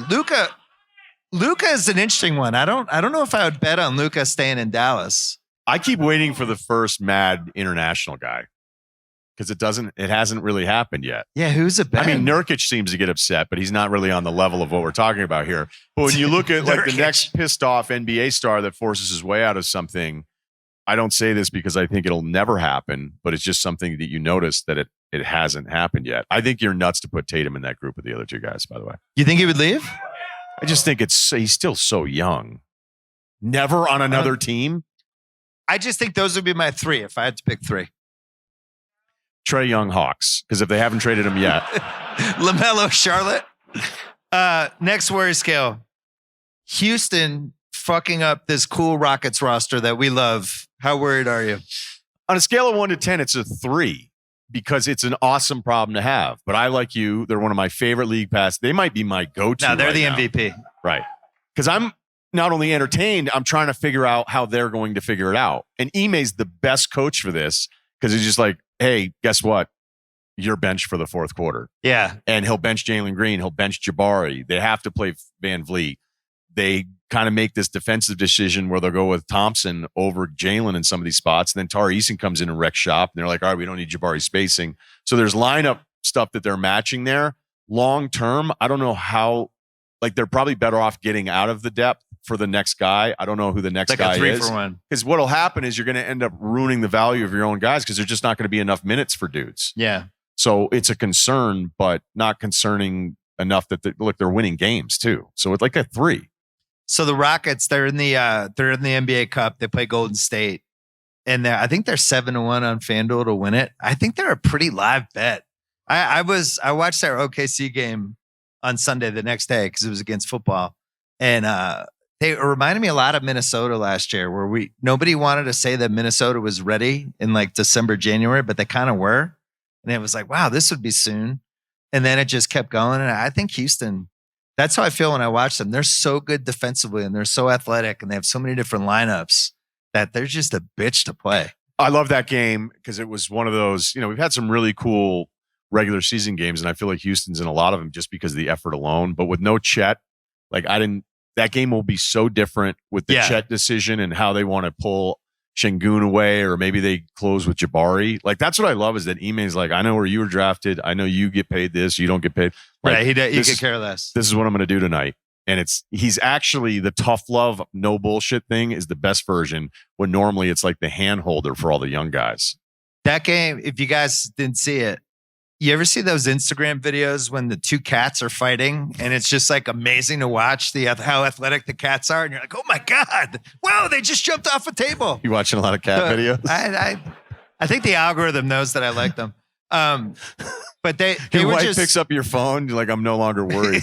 Luka is an interesting one. I don't know if I would bet on Luka staying in Dallas. I keep waiting for the first mad international guy because it hasn't really happened yet. Yeah, who's a bet? I mean, Nurkic seems to get upset, but he's not really on the level of what we're talking about here. But when you look at like the next pissed off NBA star that forces his way out of something, I don't say this because I think it'll never happen, but it's just something that you notice that it hasn't happened yet. I think you're nuts to put Tatum in that group with the other 2 guys, by the way. You think he would leave? I just think he's still so young. Never on another team. I just think those would be my 3 if I had to pick 3. Trae Young Hawks, because if they haven't traded him yet. LaMelo Charlotte. Next worry scale. Houston fucking up this cool Rockets roster that we love. How worried are you? On a scale of 1 to 10, it's a 3 because it's an awesome problem to have. But I, like you, they're one of my favorite league pass. They might be my go-to. No, they're right the now. MVP. Right. Because I'm not only entertained, I'm trying to figure out how they're going to figure it out. And Ime's the best coach for this because he's just like, hey, guess what? You're benched for the 4th quarter. Yeah. And he'll bench Jalen Green. He'll bench Jabari. They have to play Van Vliet. They kind of make this defensive decision where they'll go with Thompson over Jalen in some of these spots. And then Tari Eason comes in and wrecks shop. And they're like, all right, we don't need Jabari spacing. So there's lineup stuff that they're matching there. Long term, I don't know how, like, they're probably better off getting out of the depth for the next guy. I don't know who the next guy is. Like a 3 for 1. Because what'll happen is you're going to end up ruining the value of your own guys because there's just not going to be enough minutes for dudes. Yeah. So it's a concern, but not concerning enough that they're winning games too. So it's like a 3. So the Rockets, they're in the NBA Cup. They play Golden State, and I think they're 7-1 on FanDuel to win it. I think they're a pretty live bet. I watched their OKC game on Sunday the next day because it was against football, and they reminded me a lot of Minnesota last year, where nobody wanted to say that Minnesota was ready in like December, January, but they kind of were, and it was like, wow, this would be soon, and then it just kept going. And I think Houston. That's how I feel when I watch them. They're so good defensively and they're so athletic and they have so many different lineups that they're just a bitch to play. I love that game because it was one of those, we've had some really cool regular season games and I feel like Houston's in a lot of them just because of the effort alone. But with no Chet, that game will be so different with the Chet decision and how they want to pull Şengün away, or maybe they close with Jabari. Like, that's what I love is that Ime's like, I know where you were drafted. I know you get paid this. You don't get paid. Like, he could care less. This is what I'm going to do tonight. And he's actually the tough love, no bullshit thing is the best version when normally it's like the hand holder for all the young guys. That game, if you guys didn't see it, you ever see those Instagram videos when the two cats are fighting and it's just like amazing to watch how athletic the cats are? And you're like, oh my God, wow, they just jumped off a table. You watching a lot of cat videos? I think the algorithm knows that I like them. But they your were wife just picks up your phone. You're like, I'm no longer worried.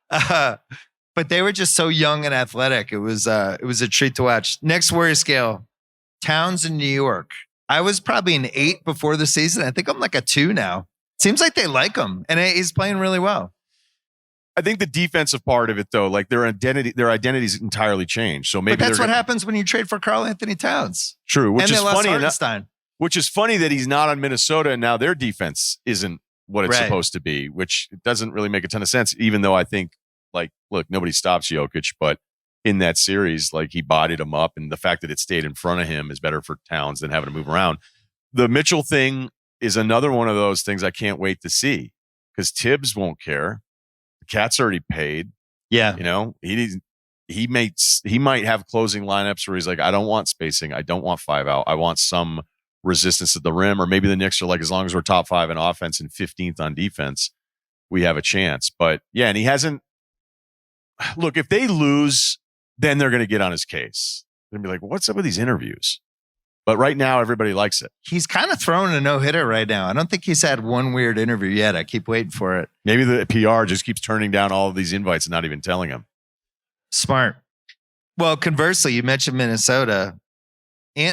But they were just so young and athletic. It was a treat to watch. Next Warrior scale, Towns in New York. I was probably an 8 before the season. I think I'm like a 2 now. Seems like they like him, and he's playing really well. I think the defensive part of it, though, like their identity's entirely changed. So maybe but that's what happens when you trade for Karl Anthony Towns. True, which and is funny. Which is funny that he's not on Minnesota, and now their defense isn't what it's right. supposed to be, which doesn't really make a ton of sense. Even though I think, like, look, nobody stops Jokic, but in that series, like he bodied him up, and the fact that it stayed in front of him is better for Towns than having to move around. The Mitchell thing is another one of those things I can't wait to see because Tibbs won't care. The Cat's already paid. Yeah, you know he might have closing lineups where he's like, I don't want spacing, I don't want 5 out, I want some resistance at the rim, or maybe the Knicks are like, as long as we're top 5 in offense and 15th on defense, we have a chance. But yeah, and he hasn't. Look, if they lose, then they're going to get on his case. They're going to be like, what's up with these interviews? But right now, everybody likes it. He's kind of throwing a no-hitter right now. I don't think he's had one weird interview yet. I keep waiting for it. Maybe the PR just keeps turning down all of these invites and not even telling him. Smart. Well, conversely, you mentioned Minnesota.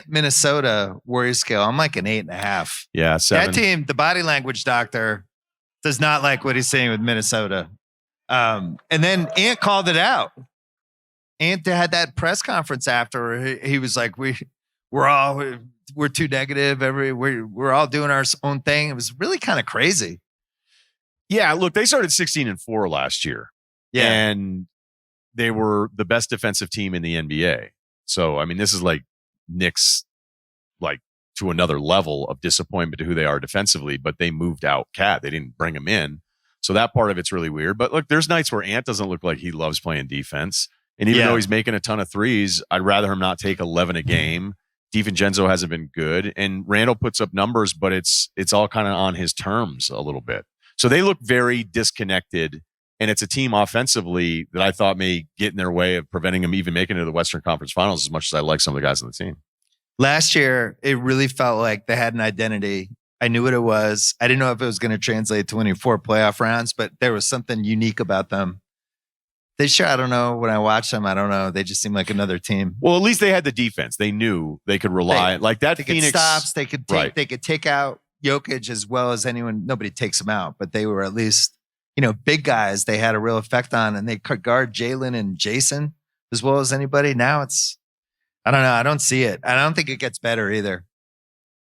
Minnesota Warriors scale, I'm like an 8.5. Yeah, 7. That team, the body language doctor, does not like what he's saying with Minnesota. And then Ant called it out. Ant had that press conference after. He was like, we're too negative. We're all doing our own thing. It was really kind of crazy. Yeah, look, they started 16-4 last year. Yeah. And they were the best defensive team in the NBA. So, I mean, this is like Knicks, like to another level of disappointment to who they are defensively, but they moved out Cat. They didn't bring him in. So that part of it's really weird. But look, there's nights where Ant doesn't look like he loves playing defense. And even though he's making a ton of threes, I'd rather him not take 11 a game. DiVincenzo hasn't been good. And Randall puts up numbers, but it's all kind of on his terms a little bit. So they look very disconnected. And it's a team offensively that I thought may get in their way of preventing them even making it to the Western Conference Finals, as much as I like some of the guys on the team. Last year, it really felt like they had an identity. I knew what it was. I didn't know if it was going to translate to winning 4 playoff rounds, but there was something unique about them. This year, I don't know. When I watched them, I don't know. They just seem like another team. Well, at least they had the defense. They knew they could rely like that. They Phoenix could stops. They could take out Jokic as well as anyone. Nobody takes him out, but they were at least, big guys. They had a real effect on, and they could guard Jalen and Jason as well as anybody. Now I don't know. I don't see it. I don't think it gets better either.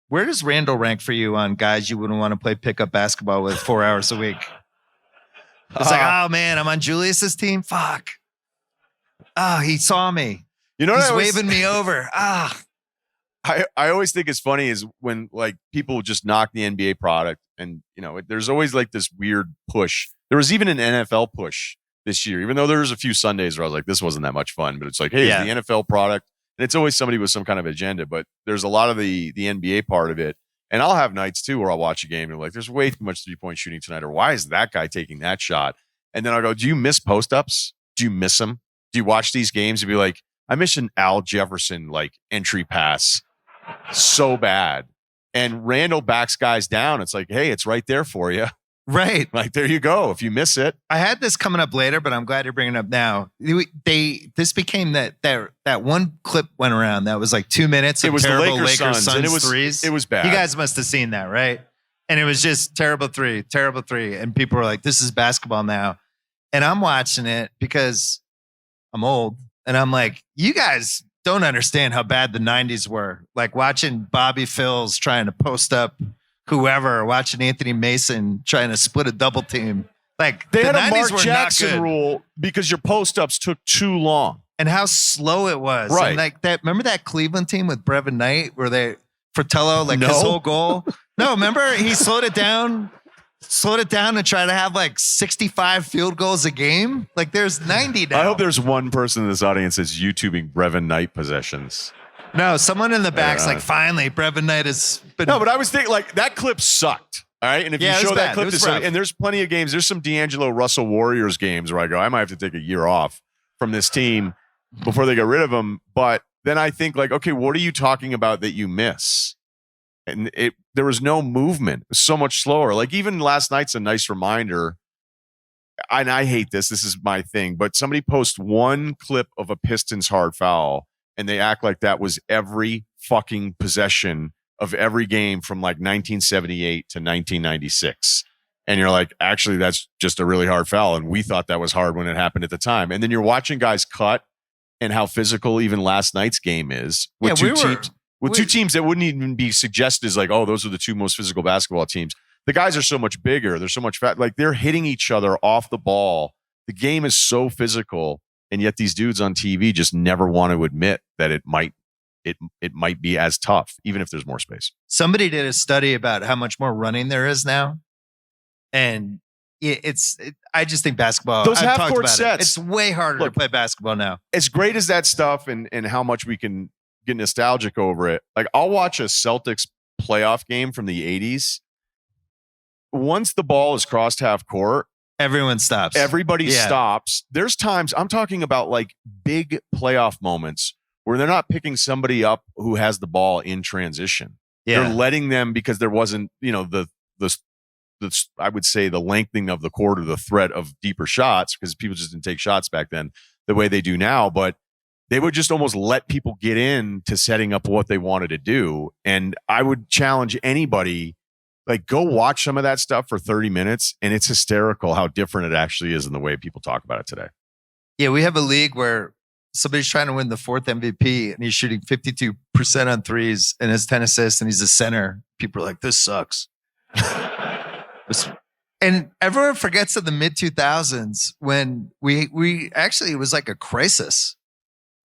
Where does Randall rank for you on guys you wouldn't want to play pickup basketball with 4 hours a week? It's like, oh man, I'm on Julius's team. Fuck. Oh, he saw me. He's waving me over. Ah. I always think it's funny is when like people just knock the NBA product, and there's always like this weird push. There was even an NFL push this year, even though there was a few Sundays where I was like, this wasn't that much fun. But it's like, hey, it's the NFL product, and it's always somebody with some kind of agenda. But there's a lot of the NBA part of it. And I'll have nights too where I'll watch a game and like, there's way too much 3-point shooting tonight, or why is that guy taking that shot? And then I'll go, do you miss post-ups? Do you miss them? Do you watch these games and be like, I miss an Al Jefferson like entry pass so bad. And Randall backs guys down. It's like, hey, it's right there for you. Right. Like, there you go. If you miss it. I had this coming up later, but I'm glad you're bringing it up now. This became that one clip went around that was like 2 minutes of terrible Lakers Suns and it was threes. It was bad. You guys must have seen that, right? And it was just terrible three. And people were like, this is basketball now. And I'm watching it because I'm old. And I'm like, you guys don't understand how bad the 90s were. Like watching Bobby Phills trying to post up whoever, watching Anthony Mason trying to split a double team. Like they the had a 90s Mark were Jackson not good. rule because your post-ups took too long. And how slow it was. Right. And like that, remember that Cleveland team with Brevin Knight where Fratello, like his whole goal? No, remember he slowed it down slowed it down and try to have like 65 field goals a game? Like there's 90 now. I hope there's one person in this audience that's YouTubing Brevin Knight possessions. No, someone in the back's like, finally, Brevin Knight has been. No, but I was thinking like that clip sucked. All right. And if you show that clip to somebody, and there's plenty of games, there's some D'Angelo Russell Warriors games where I go, I might have to take a year off from this team before they get rid of him. But then I think like, okay, what are you talking about that you miss? And there was no movement. It was so much slower. Like even last night's a nice reminder. And I hate this. This is my thing. But somebody posts one clip of a Pistons hard foul and they act like that was every fucking possession of every game from like 1978 to 1996. And you're like, actually, that's just a really hard foul. And we thought that was hard when it happened at the time. And then you're watching guys cut and how physical even last night's game is with two teams that wouldn't even be suggested as like, oh, those are the two most physical basketball teams. The guys are so much bigger. They're so much fat. Like they're hitting each other off the ball. The game is so physical. And yet these dudes on TV just never want to admit that it might be as tough, even if there's more space. Somebody did a study about how much more running there is now. And I just think basketball, those half-court sets, it's way harder to play basketball now. As great as that stuff and how much we can get nostalgic over it. Like I'll watch a Celtics playoff game from the 80s. Once the ball is crossed half court, everyone stops. Everybody stops. There's times I'm talking about like big playoff moments where they're not picking somebody up who has the ball in transition. Yeah. They're letting them because there wasn't, the I would say the lengthening of the court or the threat of deeper shots because people just didn't take shots back then the way they do now. But they would just almost let people get in to setting up what they wanted to do. And I would challenge anybody, like go watch some of that stuff for 30 minutes. And it's hysterical how different it actually is in the way people talk about it today. Yeah, we have a league where somebody's trying to win the 4th MVP and he's shooting 52% on threes and has 10 assists and he's a center. People are like, this sucks. And everyone forgets in the mid 2000s when we actually, it was like a crisis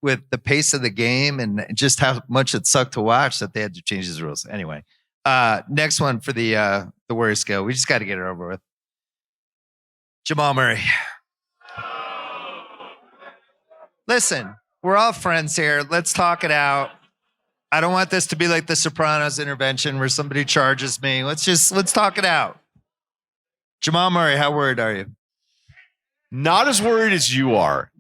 with the pace of the game and just how much it sucked to watch that they had to change these rules. Anyway, next one for the Warriors scale. We just got to get it over with. Jamal Murray. Listen, we're all friends here. Let's talk it out. I don't want this to be like the Sopranos intervention where somebody charges me. Let's talk it out. Jamal Murray, how worried are you? Not as worried as you are.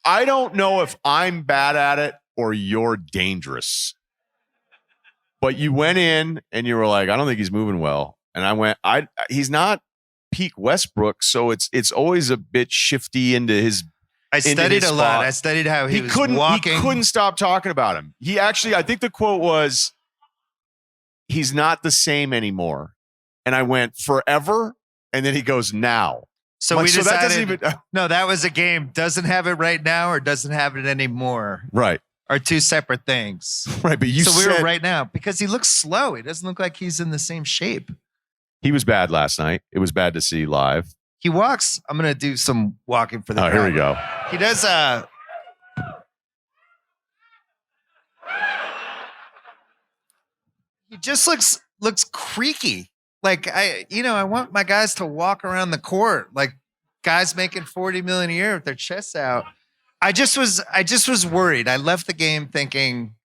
I don't know if I'm bad at it or you're dangerous. But you went in and you were like, I don't think he's moving well. And I went, he's not peak Westbrook, so it's always a bit shifty into his. I studied a lot. I studied how he was walking. He couldn't stop talking about him. He actually, I think the quote was, he's not the same anymore. And I went, forever? And then he goes, now. So we decided, that doesn't even, no, that was a game. Doesn't have it right now or doesn't have it anymore. Right. Are two separate things. Right, but we were right now because he looks slow. He doesn't look like he's in the same shape. He was bad last night. It was bad to see live. He walks. I'm going to do some walking for the crowd. Here we go. He does he just looks creaky. Like I want my guys to walk around the court like guys making $40 million a year with their chests out. I just was worried. I left the game thinking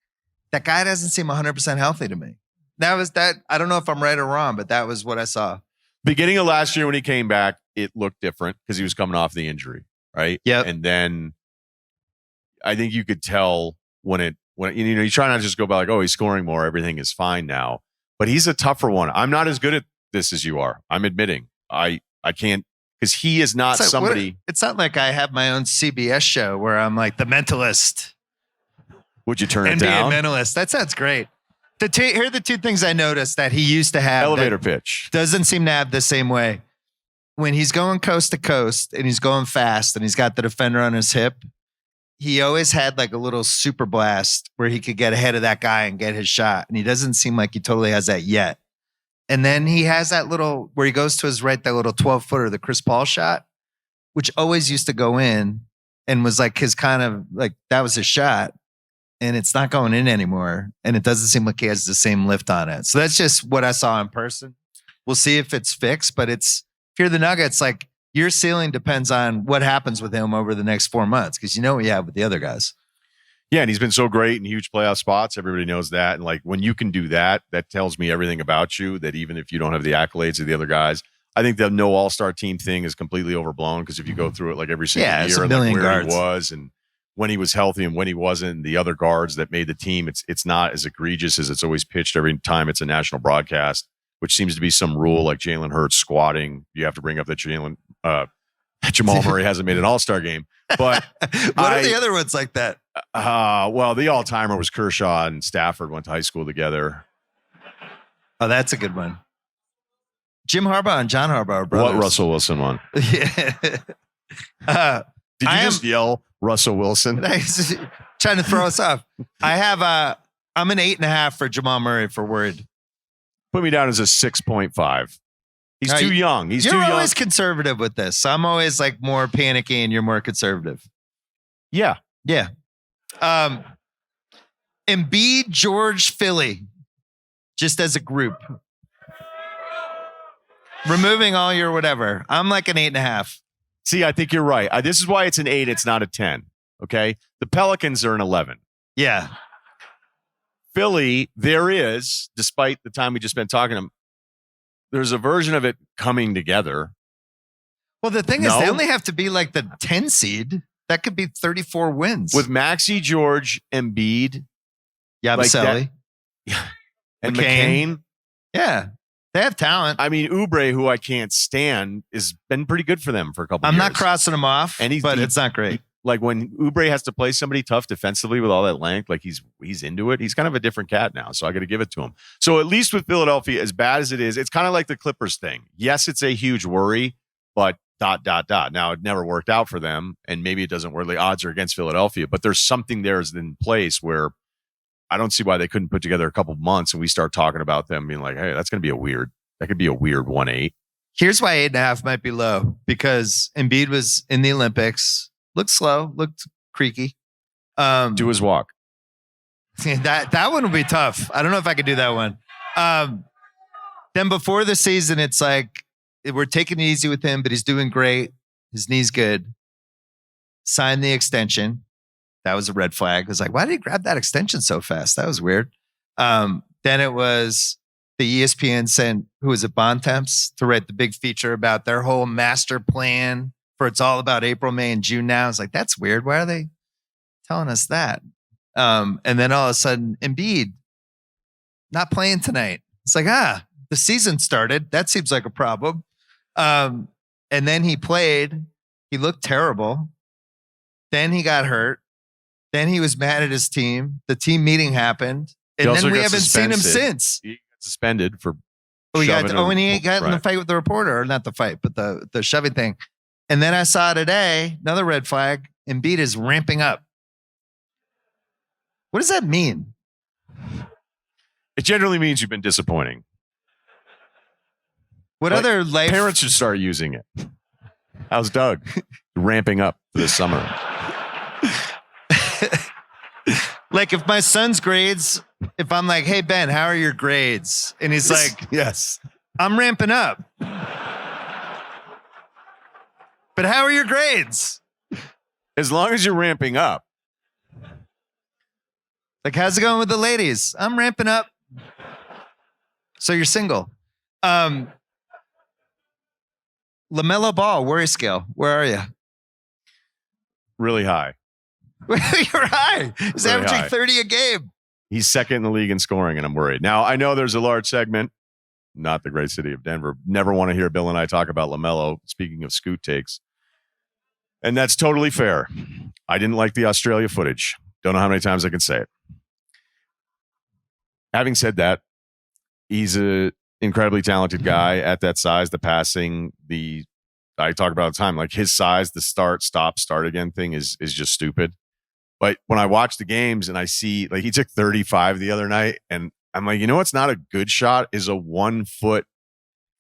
that guy doesn't seem 100% healthy to me. That was that. I don't know if I'm right or wrong, but that was what I saw. Beginning of last year when he came back, it looked different because he was coming off the injury, right? Yeah. And then I think you could tell when you try not to just go by like, oh, he's scoring more, everything is fine now. But he's a tougher one. I'm not as good at this as you are. I'm admitting. I can't. Because he is not somebody. It's not like I have my own CBS show where I'm like the mentalist. Would you turn it down? NBA mentalist. That sounds great. Here are the two things I noticed that he used to have. Elevator pitch. Doesn't seem to have the same way. When he's going coast to coast and he's going fast and he's got the defender on his hip, he always had like a little super blast where he could get ahead of that guy and get his shot. And he doesn't seem like he totally has that yet. And then he has that little, where he goes to his right, that little 12-footer, the Chris Paul shot, which always used to go in and was like his kind of, like, that was his shot. And it's not going in anymore. And it doesn't seem like he has the same lift on it. So that's just what I saw in person. We'll see if it's fixed, but if you're the Nuggets, like your ceiling depends on what happens with him over the next 4 months because you know what you have with the other guys. Yeah, and he's been so great in huge playoff spots. Everybody knows that. And like when you can do that, that tells me everything about you, that even if you don't have the accolades of the other guys, I think the no all-star team thing is completely overblown because if you go through it like every single year and like where he was and when he was healthy and when he wasn't, the other guards that made the team, it's not as egregious as it's always pitched every time it's a national broadcast, which seems to be some rule like Jalen Hurts squatting. You have to bring up that Jamal Murray hasn't made an all-star game. But what are the other ones like that? Well, the all-timer was Kershaw and Stafford went to high school together. Oh, that's a good one. Jim Harbaugh and John Harbaugh are brothers. What Russell Wilson won? Yeah. Did you just yell Russell Wilson? Trying to throw us off. I'm an 8.5 for Jamal Murray for Word. Put me down as a 6.5. He's too young. You're always conservative with this. So I'm always like more panicky and you're more conservative. Yeah. Yeah. Embiid, George, Philly, just as a group. Removing all your whatever. I'm like an 8.5. See, I think you're right. This is why it's an 8. It's not a 10. Okay. The Pelicans are an 11. Yeah. Philly, there is, despite the time we just spent talking to them, there's a version of it coming together. Well, the thing is, they only have to be like the 10 seed. That could be 34 wins. With Maxey, George, Embiid, Yabusele, and McCain. Yeah. They have talent. I mean, Oubre, who I can't stand, has been pretty good for them for a couple of years. I'm not crossing him off, but it's not great. Like when Oubre has to play somebody tough defensively with all that length, like he's into it. He's kind of a different cat now, so I got to give it to him. So at least with Philadelphia, as bad as it is, it's kind of like the Clippers thing. Yes, it's a huge worry, but ... Now, it never worked out for them, and maybe it doesn't work. The odds are against Philadelphia, but there's something there in place where I don't see why they couldn't put together a couple months and we start talking about them being like, hey, that could be a weird 1-8. Here's why 8.5 might be low, because Embiid was in the Olympics, looked slow, looked creaky. Do his walk. That one would be tough. I don't know if I could do that one. Then before the season, it's like, we're taking it easy with him, but he's doing great. His knee's good. Sign the extension. That was a red flag. I was like, why did he grab that extension so fast? That was weird. Then it was the ESPN sent, who was it, Bontemps, to write the big feature about their whole master plan for it's all about April, May, and June now. It's like, that's weird. Why are they telling us that? And then all of a sudden, Embiid not playing tonight. It's like, the season started. That seems like a problem. And then he played. He looked terrible. Then he got hurt. Then he was mad at his team. The team meeting happened. And then we haven't seen him since. He got suspended for and he got in the fight with the reporter. Or not the fight, but the shoving thing. And then I saw today, another red flag. Embiid is ramping up. What does that mean? It generally means you've been disappointing. What other life? Parents should start using it. How's Doug? Ramping up this summer. Like if my son's grades, if I'm like, hey, Ben, how are your grades? And he's like, yes, I'm ramping up. But how are your grades? As long as you're ramping up. Like, how's it going with the ladies? I'm ramping up. So you're single. LaMelo Ball, worry scale. Where are you? Really high. You're high. He's really averaging high. 30 a game. He's second in the league in scoring, and I'm worried. Now, I know there's a large segment, not the great city of Denver, never want to hear Bill and I talk about LaMelo, speaking of scoot takes. And that's totally fair. I didn't like the Australia footage. Don't know how many times I can say it. Having said that, he's an incredibly talented guy at that size. The passing, I talk about all the time, like his size, the start, stop, start again thing is just stupid. But when I watch the games and I see, like, he took 35 the other night, and I'm like, you know what's not a good shot is a 1-foot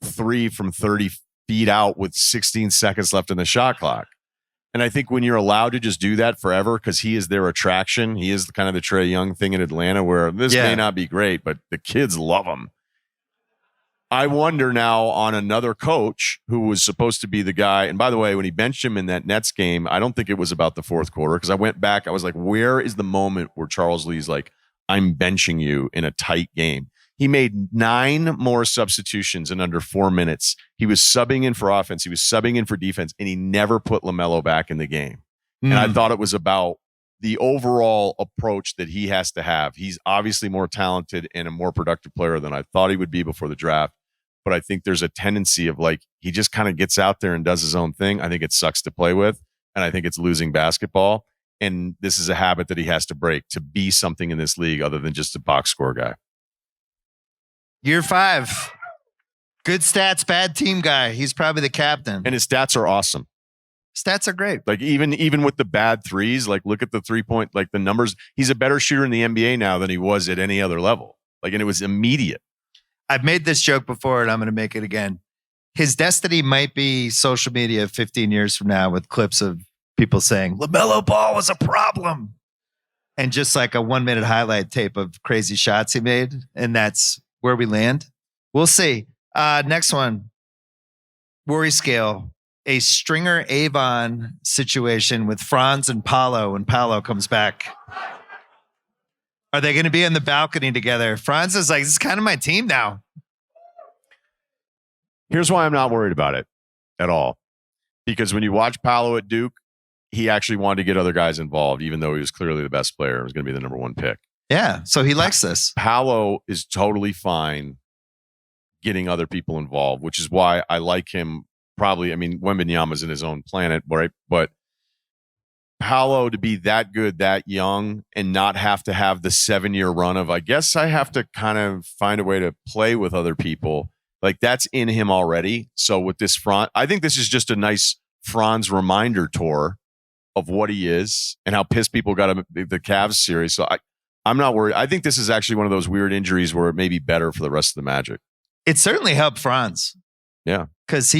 3 from 30 feet out with 16 seconds left in the shot clock. And I think when you're allowed to just do that forever, because he is their attraction, he is kind of the Trae Young thing in Atlanta, where this may not be great, but the kids love him. I wonder now on another coach who was supposed to be the guy. And by the way, when he benched him in that Nets game, I don't think it was about the fourth quarter because I went back. I was like, where is the moment where Charles Lee's like, I'm benching you in a tight game? He made 9 more substitutions in under 4 minutes. He was subbing in for offense. He was subbing in for defense, and he never put LaMelo back in the game. And I thought it was about the overall approach that he has to have. He's obviously more talented and a more productive player than I thought he would be before the draft. But I think there's a tendency of like, he just kind of gets out there and does his own thing. I think it sucks to play with, and I think it's losing basketball. And this is a habit that he has to break to be something in this league other than just a box score guy. Year 5. Good stats, bad team guy. He's probably the captain. And his stats are awesome. Stats are great. Like even with the bad threes, like look at the 3-point, like the numbers. He's a better shooter in the NBA now than he was at any other level. Like, and it was immediate. I've made this joke before and I'm going to make it again. His destiny might be social media 15 years from now with clips of people saying LaMelo Ball was a problem. And just like a 1-minute highlight tape of crazy shots he made. And that's where we land. We'll see. Next one. Worry scale. A Stringer Avon situation with Franz and Paolo when Paolo comes back. Are they going to be on the balcony together? Franz is like, this is kind of my team now. Here's why I'm not worried about it at all. Because when you watch Paolo at Duke, he actually wanted to get other guys involved, even though he was clearly the best player. It was going to be the number 1 pick. Yeah, so he likes this. Paolo is totally fine getting other people involved, which is why I like him. Probably, I mean, Wembanyama's in his own planet, right? But Paolo to be that good, that young, and not have to have the 7-year run of, I guess I have to kind of find a way to play with other people. Like, that's in him already. So with this I think this is just a nice Franz reminder tour of what he is and how pissed people got him at the Cavs series. So I'm not worried. I think this is actually one of those weird injuries where it may be better for the rest of the Magic. It certainly helped Franz. Yeah. Because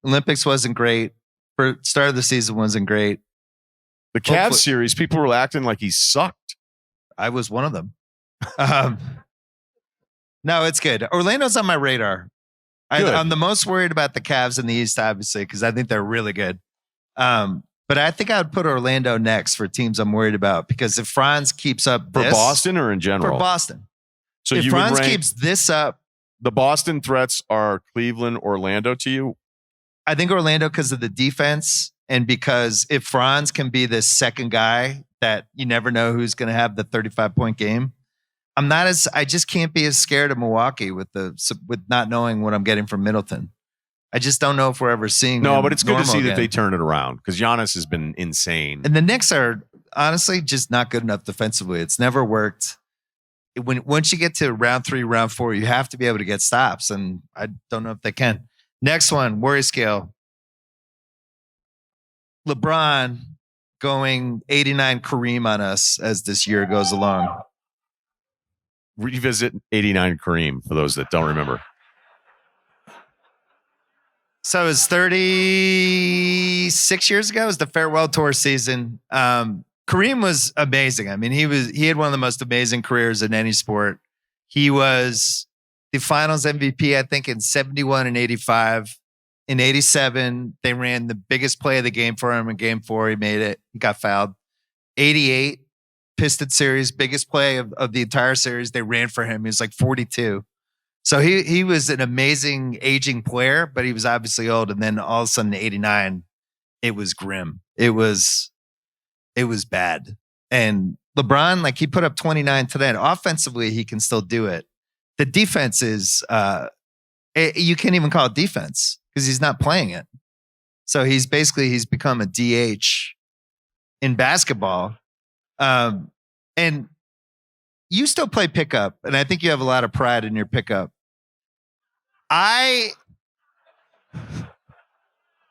Olympics wasn't great. For start of the season wasn't great. The Cavs series, people were acting like he sucked. I was one of them. No, it's good. Orlando's on my radar. I'm the most worried about the Cavs in the East, obviously, because I think they're really good. But I think I would put Orlando next for teams I'm worried about, because if Franz keeps up for Boston or in general? For Boston. So if Franz keeps this up. The Boston threats are Cleveland, Orlando to you? I think Orlando because of the defense, and because if Franz can be this second guy that you never know who's going to have the 35-point game, I just can't be as scared of Milwaukee with not knowing what I'm getting from Middleton. I just don't know if we're ever seeing. No, but it's good to see again. that they turn it around, because Giannis has been insane. And the Knicks are honestly just not good enough defensively. It's never worked. Once you get to round 3, round 4, you have to be able to get stops, and I don't know if they can. Next one, worry scale. LeBron going 89 Kareem on us as this year goes along. Revisit 89 Kareem for those that don't remember. So it was 36 years ago. It was the farewell tour season. Kareem was amazing. I mean, he had one of the most amazing careers in any sport. He was the finals MVP, I think, in 71 and 85. In 87, they ran the biggest play of the game for him in game 4. He made it. He got fouled. 88, Piston series, biggest play of the entire series. They ran for him. He was like 42. So he was an amazing aging player, but he was obviously old. And then all of a sudden, 89, it was grim. It was bad. And LeBron, like, he put up 29 today. And offensively, he can still do it. The defense is, you can't even call it defense because he's not playing it. So he's become a DH in basketball. And you still play pickup. And I think you have a lot of pride in your pickup.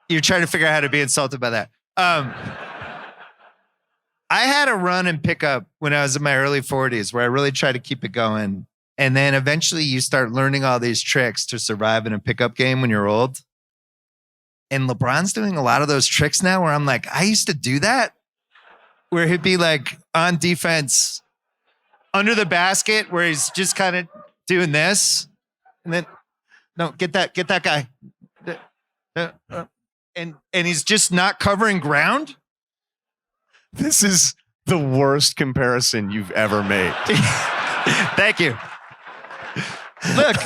You're trying to figure out how to be insulted by that. I had a run in pickup when I was in my early 40s where I really tried to keep it going. And then eventually you start learning all these tricks to survive in a pickup game when you're old. And LeBron's doing a lot of those tricks now where I'm like, I used to do that. Where he'd be like on defense under the basket where he's just kind of doing this. And No, get that guy. And he's just not covering ground. This is the worst comparison you've ever made. Thank you. Look,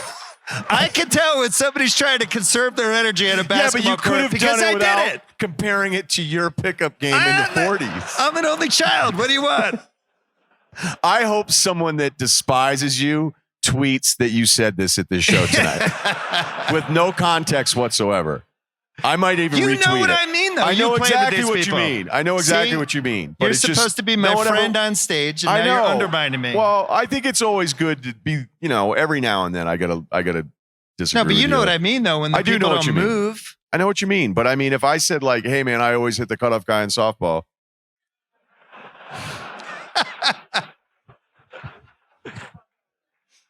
I can tell when somebody's trying to conserve their energy at a basketball could have court because done it I without did it. comparing it to your pickup game in the 40s. I'm an only child. What do you want? I hope someone that despises you tweets that you said this at this show tonight with no context whatsoever. I might even retweet it. You know what I mean, though. I know exactly what people. you mean. I know exactly what you mean. But You're it's supposed just, to be my friend on stage, and now you're undermining me. Well, I think it's always good to be, every now and then I gotta disagree. No, but you know what I mean, though. When the people don't move, I know what you mean. But I mean, if I said like, "Hey, man, I always hit the cutoff guy in softball,"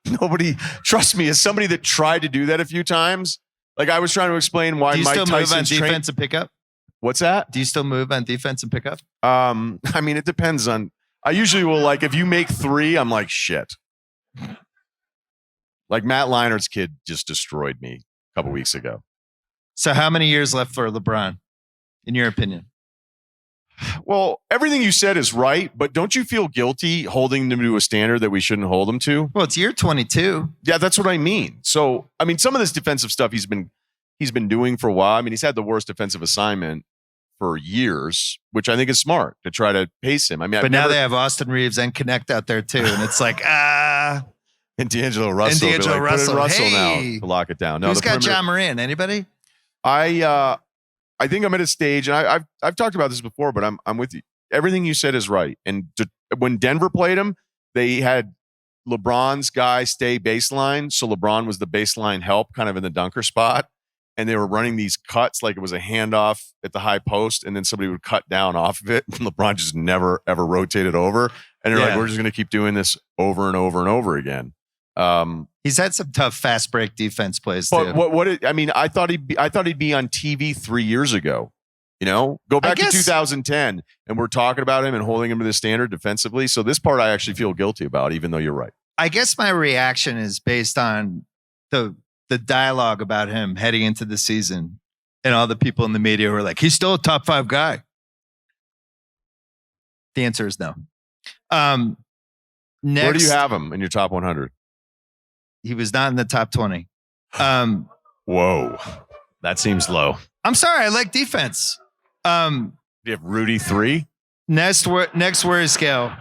nobody, trust me, as somebody that tried to do that a few times. Like I was trying to explain why Mike Tyson's do you still move on defense and pick up? What's that? Do you still move on defense and pick up? I mean, it depends on. I usually will like if you make 3, I'm like shit. Like Matt Leinart's kid just destroyed me a couple weeks ago. So how many years left for LeBron, in your opinion? Well, everything you said is right, but don't you feel guilty holding them to a standard that we shouldn't hold them to? Well, it's year 22. Yeah, that's what I mean. So, I mean, some of this defensive stuff he's been doing for a while. I mean, he's had the worst defensive assignment for years, which I think is smart to try to pace him. I mean, but now they have Austin Reeves and Connect out there too, and it's like and D'Angelo Russell. And D'Angelo Russell. Put in Russell hey. now to lock it down. No, who's got John Moran? Anybody? I think I'm at a stage, and I've talked about this before, but I'm with you. Everything you said is right. And when Denver played him, they had LeBron's guy stay baseline, so LeBron was the baseline help, kind of in the dunker spot, and they were running these cuts like it was a handoff at the high post, and then somebody would cut down off of it, and LeBron just never ever rotated over. And they're like, we're just going to keep doing this over and over and over again. He's had some tough fast break defense plays but too. I thought he'd be on TV 3 years ago. Go back to 2010, and we're talking about him and holding him to the standard defensively. So this part I actually feel guilty about, even though you're right. I guess my reaction is based on the dialogue about him heading into the season, and all the people in the media who are like, he's still a top 5 guy. The answer is no. Next, where do you have him in your top 100? He was not in the top 20. Whoa, that seems low. I'm sorry. I like defense. Do you have Rudy 3? Next worry scale.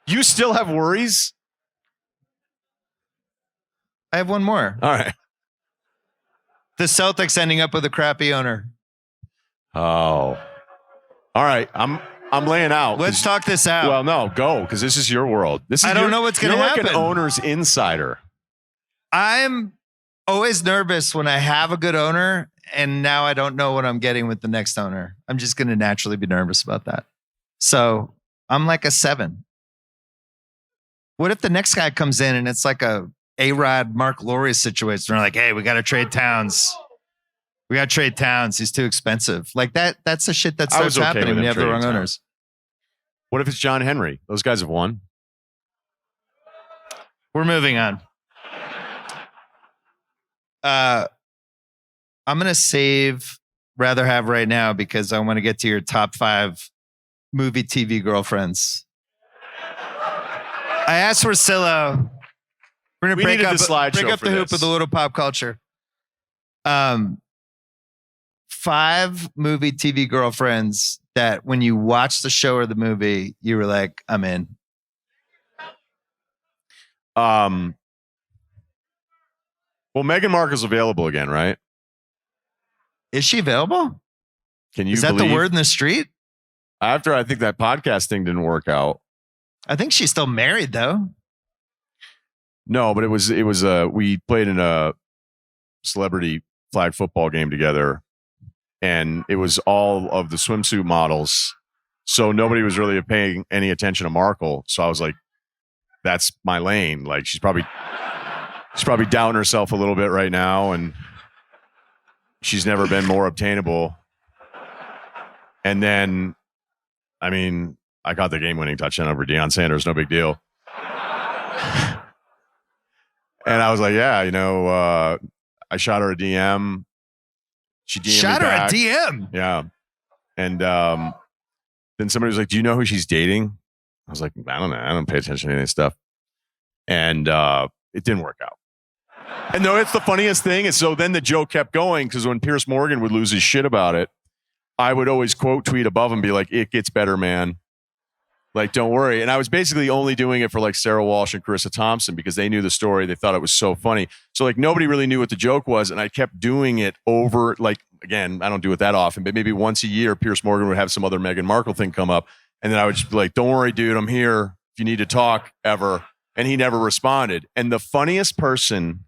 You still have worries? I have one more. All right. The Celtics ending up with a crappy owner. Oh. All right. I'm laying out. Let's talk this out. Well, no, go, because this is your world. I don't know what's going to happen. You're like an owner's insider. I'm always nervous when I have a good owner, and now I don't know what I'm getting with the next owner. I'm just going to naturally be nervous about that. So I'm like a 7. What if the next guy comes in and it's like A-Rod, Mark Laurie situation? They're like, hey, we got to trade Towns. He's too expensive. Like that. That's the shit that starts happening when you have the wrong owners. What if it's John Henry? Those guys have won. We're moving on. I'm going to save Rather Have right now because I want to get to your top 5 movie TV girlfriends. I asked Russillo. We're going to break up the hoop with a little pop culture. 5 movie TV girlfriends that when you watch the show or the movie, you were like, I'm in. Well, Meghan Markle's available again, right? Is she available? Can you? Is that believe? the word in the street? After I think that podcast thing didn't work out. I think she's still married though. No, but it was we played in a celebrity flag football game together, and it was all of the swimsuit models. So nobody was really paying any attention to Markle. So I was like, that's my lane. Like she's probably doubting herself a little bit right now, and she's never been more obtainable. And then, I mean, I got the game-winning touchdown over Deion Sanders. No big deal. And I was like, yeah, I shot her a DM. She DM'd Shot me her back. a DM. Yeah. And then somebody was like, do you know who she's dating? I was like, I don't know. I don't pay attention to any of this stuff. And it didn't work out. And no, it's the funniest thing. And so then the joke kept going because when Pierce Morgan would lose his shit about it, I would always quote tweet above and be like, it gets better, man. Like, don't worry. And I was basically only doing it for like Sarah Walsh and Carissa Thompson because they knew the story. They thought it was so funny. So like nobody really knew what the joke was. And I kept doing it over, like, again, I don't do it that often, but maybe once a year, Pierce Morgan would have some other Meghan Markle thing come up. And then I would just be like, don't worry, dude, I'm here if you need to talk ever. And he never responded. And the funniest person,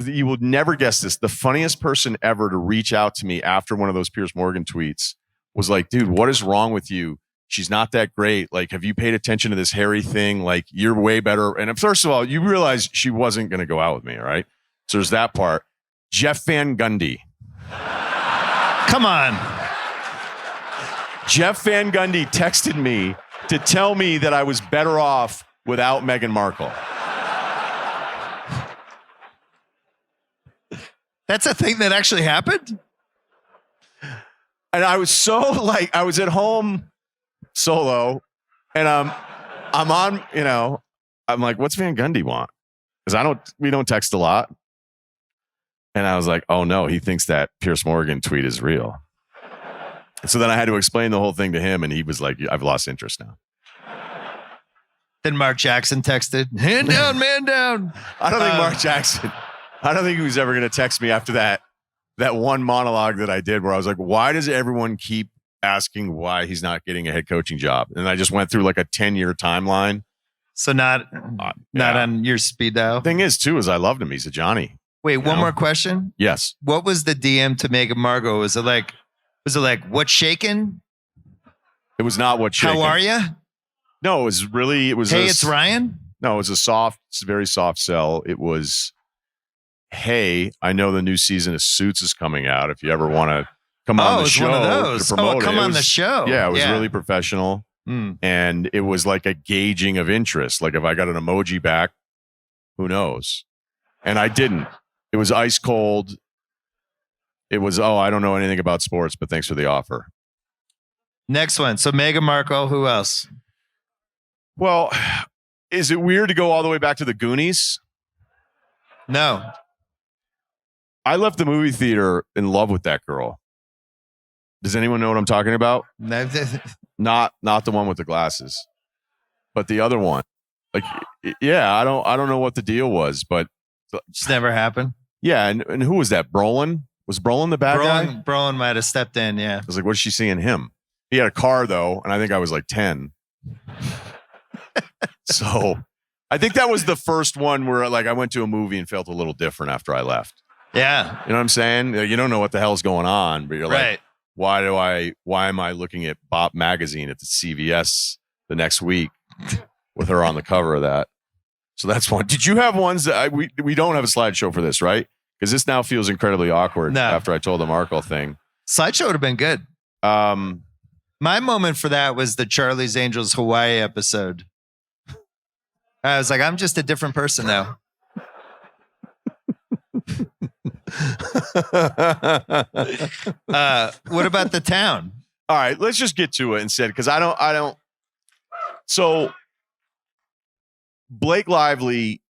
you will never guess this, the funniest person ever to reach out to me after one of those Pierce Morgan tweets was like, dude, what is wrong with you? She's not that great. Like, have you paid attention to this Harry thing? Like, you're way better. And first of all, you realize she wasn't going to go out with me, right? So there's that part. Jeff Van Gundy. Come on. Jeff Van Gundy texted me to tell me that I was better off without Meghan Markle. That's a thing that actually happened? And I was so like, I was at home solo and I'm on, you know, I'm like, what's Van Gundy want? Because we don't text a lot. And I was like, oh no, he thinks that Pierce Morgan tweet is real. And so then I had to explain the whole thing to him and he was like, I've lost interest now. Then Mark Jackson texted, hand down, man down. I don't think Mark Jackson, I don't think he was ever going to text me after that one monologue that I did where I was like, why does everyone keep asking why he's not getting a head coaching job? And I just went through like a 10-year timeline. So not on your speed dial. Thing is too, is I loved him. He's a Johnny. Wait, one more question. Yes. What was the DM to Meghan Markle? Was it like, what's shaking? It was not what shaking. How are you? No, it was hey, it's Ryan? No, it was a very soft sell. It was, hey, I know the new season of Suits is coming out. If you ever want to come on the show. One of those. To promote come it. on the show. Yeah, it was really professional. And it was like a gauging of interest. Like if I got an emoji back, who knows? And I didn't. It was ice cold. It was, I don't know anything about sports, but thanks for the offer. Next one. So Meghan Markle, who else? Well, is it weird to go all the way back to the Goonies? No. I left the movie theater in love with that girl. Does anyone know what I'm talking about? Not the one with the glasses, but the other one. Like, yeah, I don't know what the deal was, but just never happened. Yeah, and who was that? Brolin? Was Brolin the bad guy? Brolin might have stepped in. Yeah. I was like, what's she seeing him? He had a car though, and I think I was like 10. So I think that was the first one where like I went to a movie and felt a little different after I left. Yeah. You know what I'm saying? You don't know what the hell's going on, but you're like, why am I looking at Bop magazine at the CVS the next week with her on the cover of that? So that's one. Did you have ones that we don't have a slideshow for this, right? Because this now feels incredibly awkward after I told the Markle thing. Slideshow would have been good. My moment for that was the Charlie's Angels Hawaii episode. I was like, I'm just a different person now. What about the town? All right, let's just get to it instead, because I don't. So Blake Lively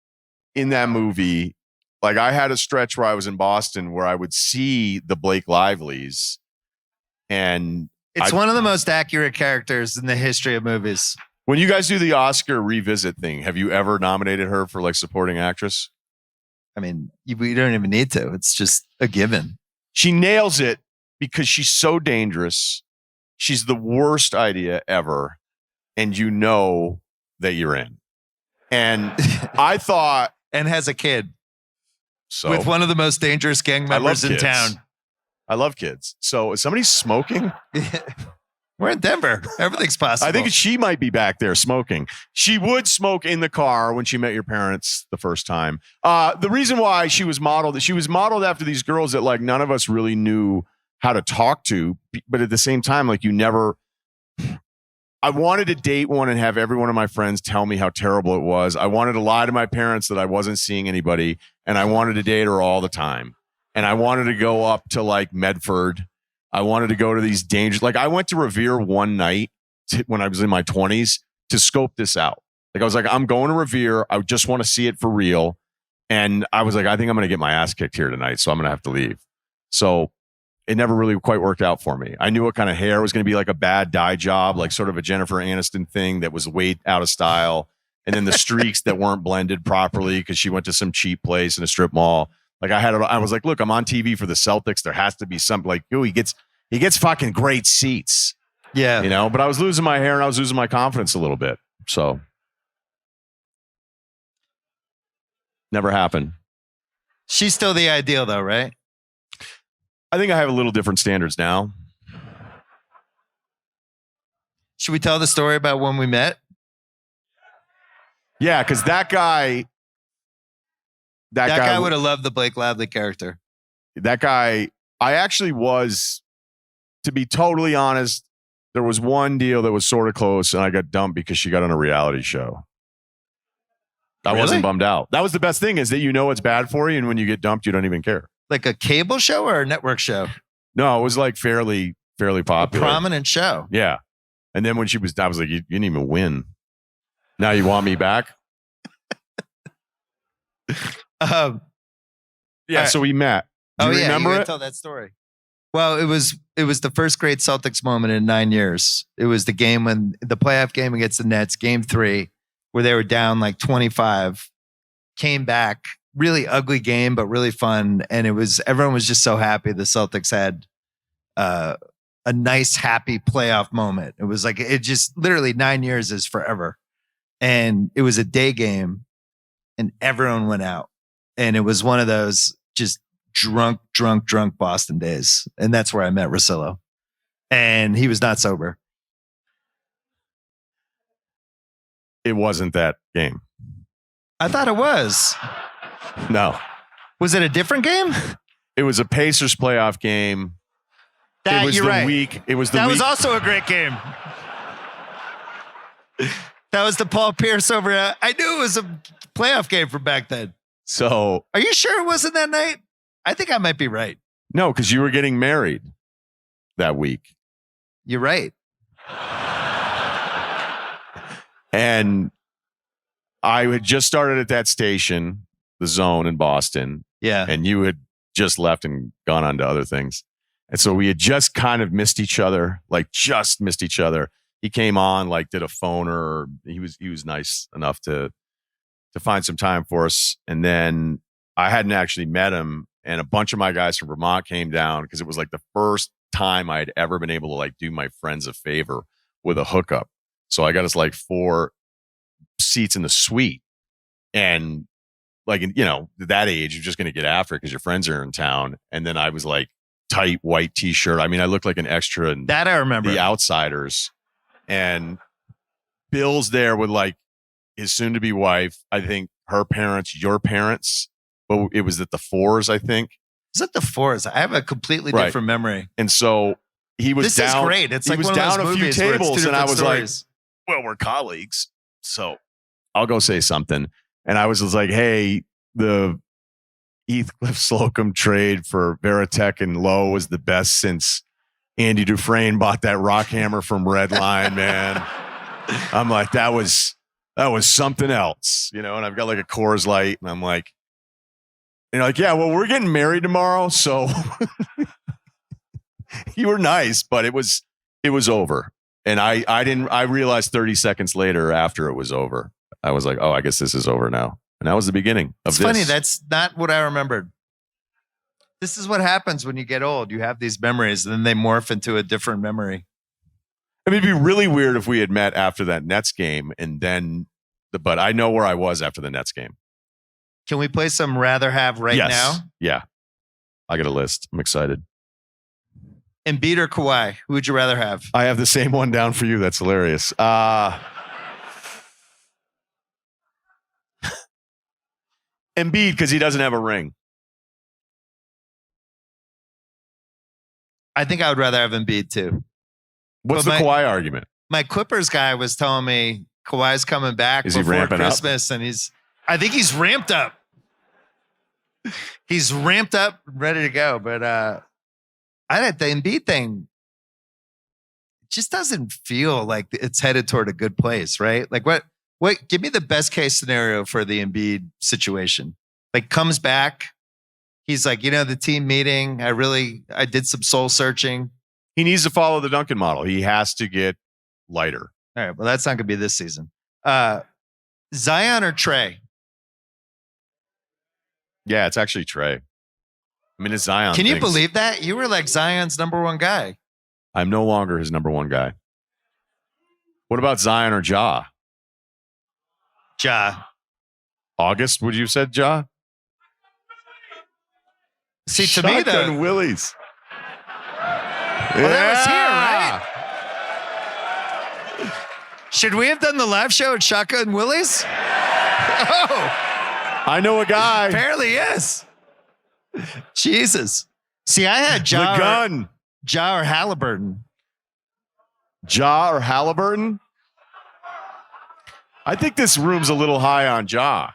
in that movie, like I had a stretch where I was in Boston where I would see the Blake Livelies, and it's one of the most accurate characters in the history of movies. When you guys do the Oscar revisit thing, have you ever nominated her for like supporting actress? I mean, we don't even need to. It's just a given. She nails it because she's so dangerous. She's the worst idea ever. And you know that you're in. And I thought. And has a kid. So with one of the most dangerous gang members in town. I love kids. So is somebody smoking? We're in Denver. Everything's possible. I think she might be back there smoking. She would smoke in the car when she met your parents the first time. The reason why she was modeled after these girls that like none of us really knew how to talk to, but at the same time, like you never, I wanted to date one and have every one of my friends tell me how terrible it was. I wanted to lie to my parents that I wasn't seeing anybody, and I wanted to date her all the time. And I wanted to go up to like Medford. I wanted to go to these dangerous. Like I went to Revere one night when I was in my 20s to scope this out. Like I was like, I'm going to Revere. I just want to see it for real. And I was like, I think I'm going to get my ass kicked here tonight, so I'm going to have to leave. So it never really quite worked out for me. I knew what kind of hair was going to be, like a bad dye job, like sort of a Jennifer Aniston thing that was way out of style. And then the streaks that weren't blended properly because she went to some cheap place in a strip mall. Like I was like, look, I'm on TV for the Celtics. There has to be something like, oh, he gets fucking great seats. Yeah. You know, but I was losing my hair and I was losing my confidence a little bit. So never happened. She's still the ideal though, right? I think I have a little different standards now. Should we tell the story about when we met? Yeah, because that guy would have loved the Blake Lively character. That guy, I actually was, to be totally honest, there was one deal that was sort of close and I got dumped because she got on a reality show. I wasn't bummed out. That was the best thing, is that you know it's bad for you, and when you get dumped, you don't even care. Like a cable show or a network show? No, it was like fairly popular. A prominent show. Yeah. And then when she was, I was like, you didn't even win. Now you want me back? Yeah. Right. So we met. Do you remember it? Tell that story. Well, it was the first great Celtics moment in 9 years. It was the game when the playoff game against the Nets, game 3, where they were down like 25, came back. Really ugly game, but really fun. And everyone was just so happy the Celtics had a nice, happy playoff moment. It was like, it just literally 9 years is forever. And it was a day game and everyone went out. And it was one of those just drunk Boston days. And that's where I met Russillo. And he was not sober. It wasn't that game. I thought it was. No. Was it a different game? It was a Pacers playoff game. That, it was you're the right. week. It was the that week. was also a great game. That was the Paul Pierce over. I knew it was a playoff game from back then. So, are you sure it wasn't that night? I think I might be right. No, because you were getting married that week. You're right. And I had just started at that station, the Zone in Boston. Yeah. And you had just left and gone on to other things. And so we had just kind of missed each other. He came on, like did a phoner. He was nice enough to find some time for us. And then I hadn't actually met him. And a bunch of my guys from Vermont came down because it was like the first time I had ever been able to like do my friends a favor with a hookup. So I got us like 4 seats in the suite. And like, you know, that age, you're just going to get after it because your friends are in town. And then I was like tight white t-shirt. I mean, I looked like an extra in that I remember. The Outsiders. And Bill's there with like his soon to be wife. I think her parents, your parents. But it was at the Fours, I think. Is it the Fours? I have a completely different memory. And so he was down. This is great. It's he like was one of down those a few movies where it's tables, two and I was stories. like, "Well, we're colleagues, so I'll go say something." And I was like, "Hey, the Heathcliff Slocum trade for Veritek and Lowe was the best since Andy Dufresne bought that rock hammer from Redline, man." I'm like, that was something else, you know. And I've got like a Coors Light, and I'm like. And you're like, yeah, well, we're getting married tomorrow. So you were nice, but it was over. And I realized 30 seconds later after it was over, I was like, oh, I guess this is over now. And that was the beginning of this. It's funny. That's not what I remembered. This is what happens when you get old. You have these memories and then they morph into a different memory. I mean, it'd be really weird if we had met after that Nets game but I know where I was after the Nets game. Can we play some Rather Have now? Yeah. I got a list. I'm excited. Embiid or Kawhi? Who would you rather have? I have the same one down for you. That's hilarious. Embiid, because he doesn't have a ring. I think I would rather have Embiid too. What's the Kawhi argument? my Clippers guy was telling me Kawhi's coming back Is he before ramping Christmas, and I think he's ramped up. He's ramped up, ready to go. But I had the Embiid thing. It just doesn't feel like it's headed toward a good place, right? Like what? Give me the best case scenario for the Embiid situation. Like comes back, he's like, the team meeting. I did some soul searching. He needs to follow the Duncan model. He has to get lighter. All right, well, that's not going to be this season. Zion or Trey? Yeah, it's actually Trey. I mean, it's Zion. Can you believe that? You were like Zion's number one guy. I'm no longer his number one guy. What about Zion or Ja? Ja. August, would you have said Ja? See, to me, though. Shotgun Willies. Well, that was here, right? Should we have done the live show at Shotgun Willie's? Oh. I know a guy. Apparently, yes. Jesus. See, I had The gun. Ja or Halliburton. Ja or Halliburton? I think this room's a little high on Ja.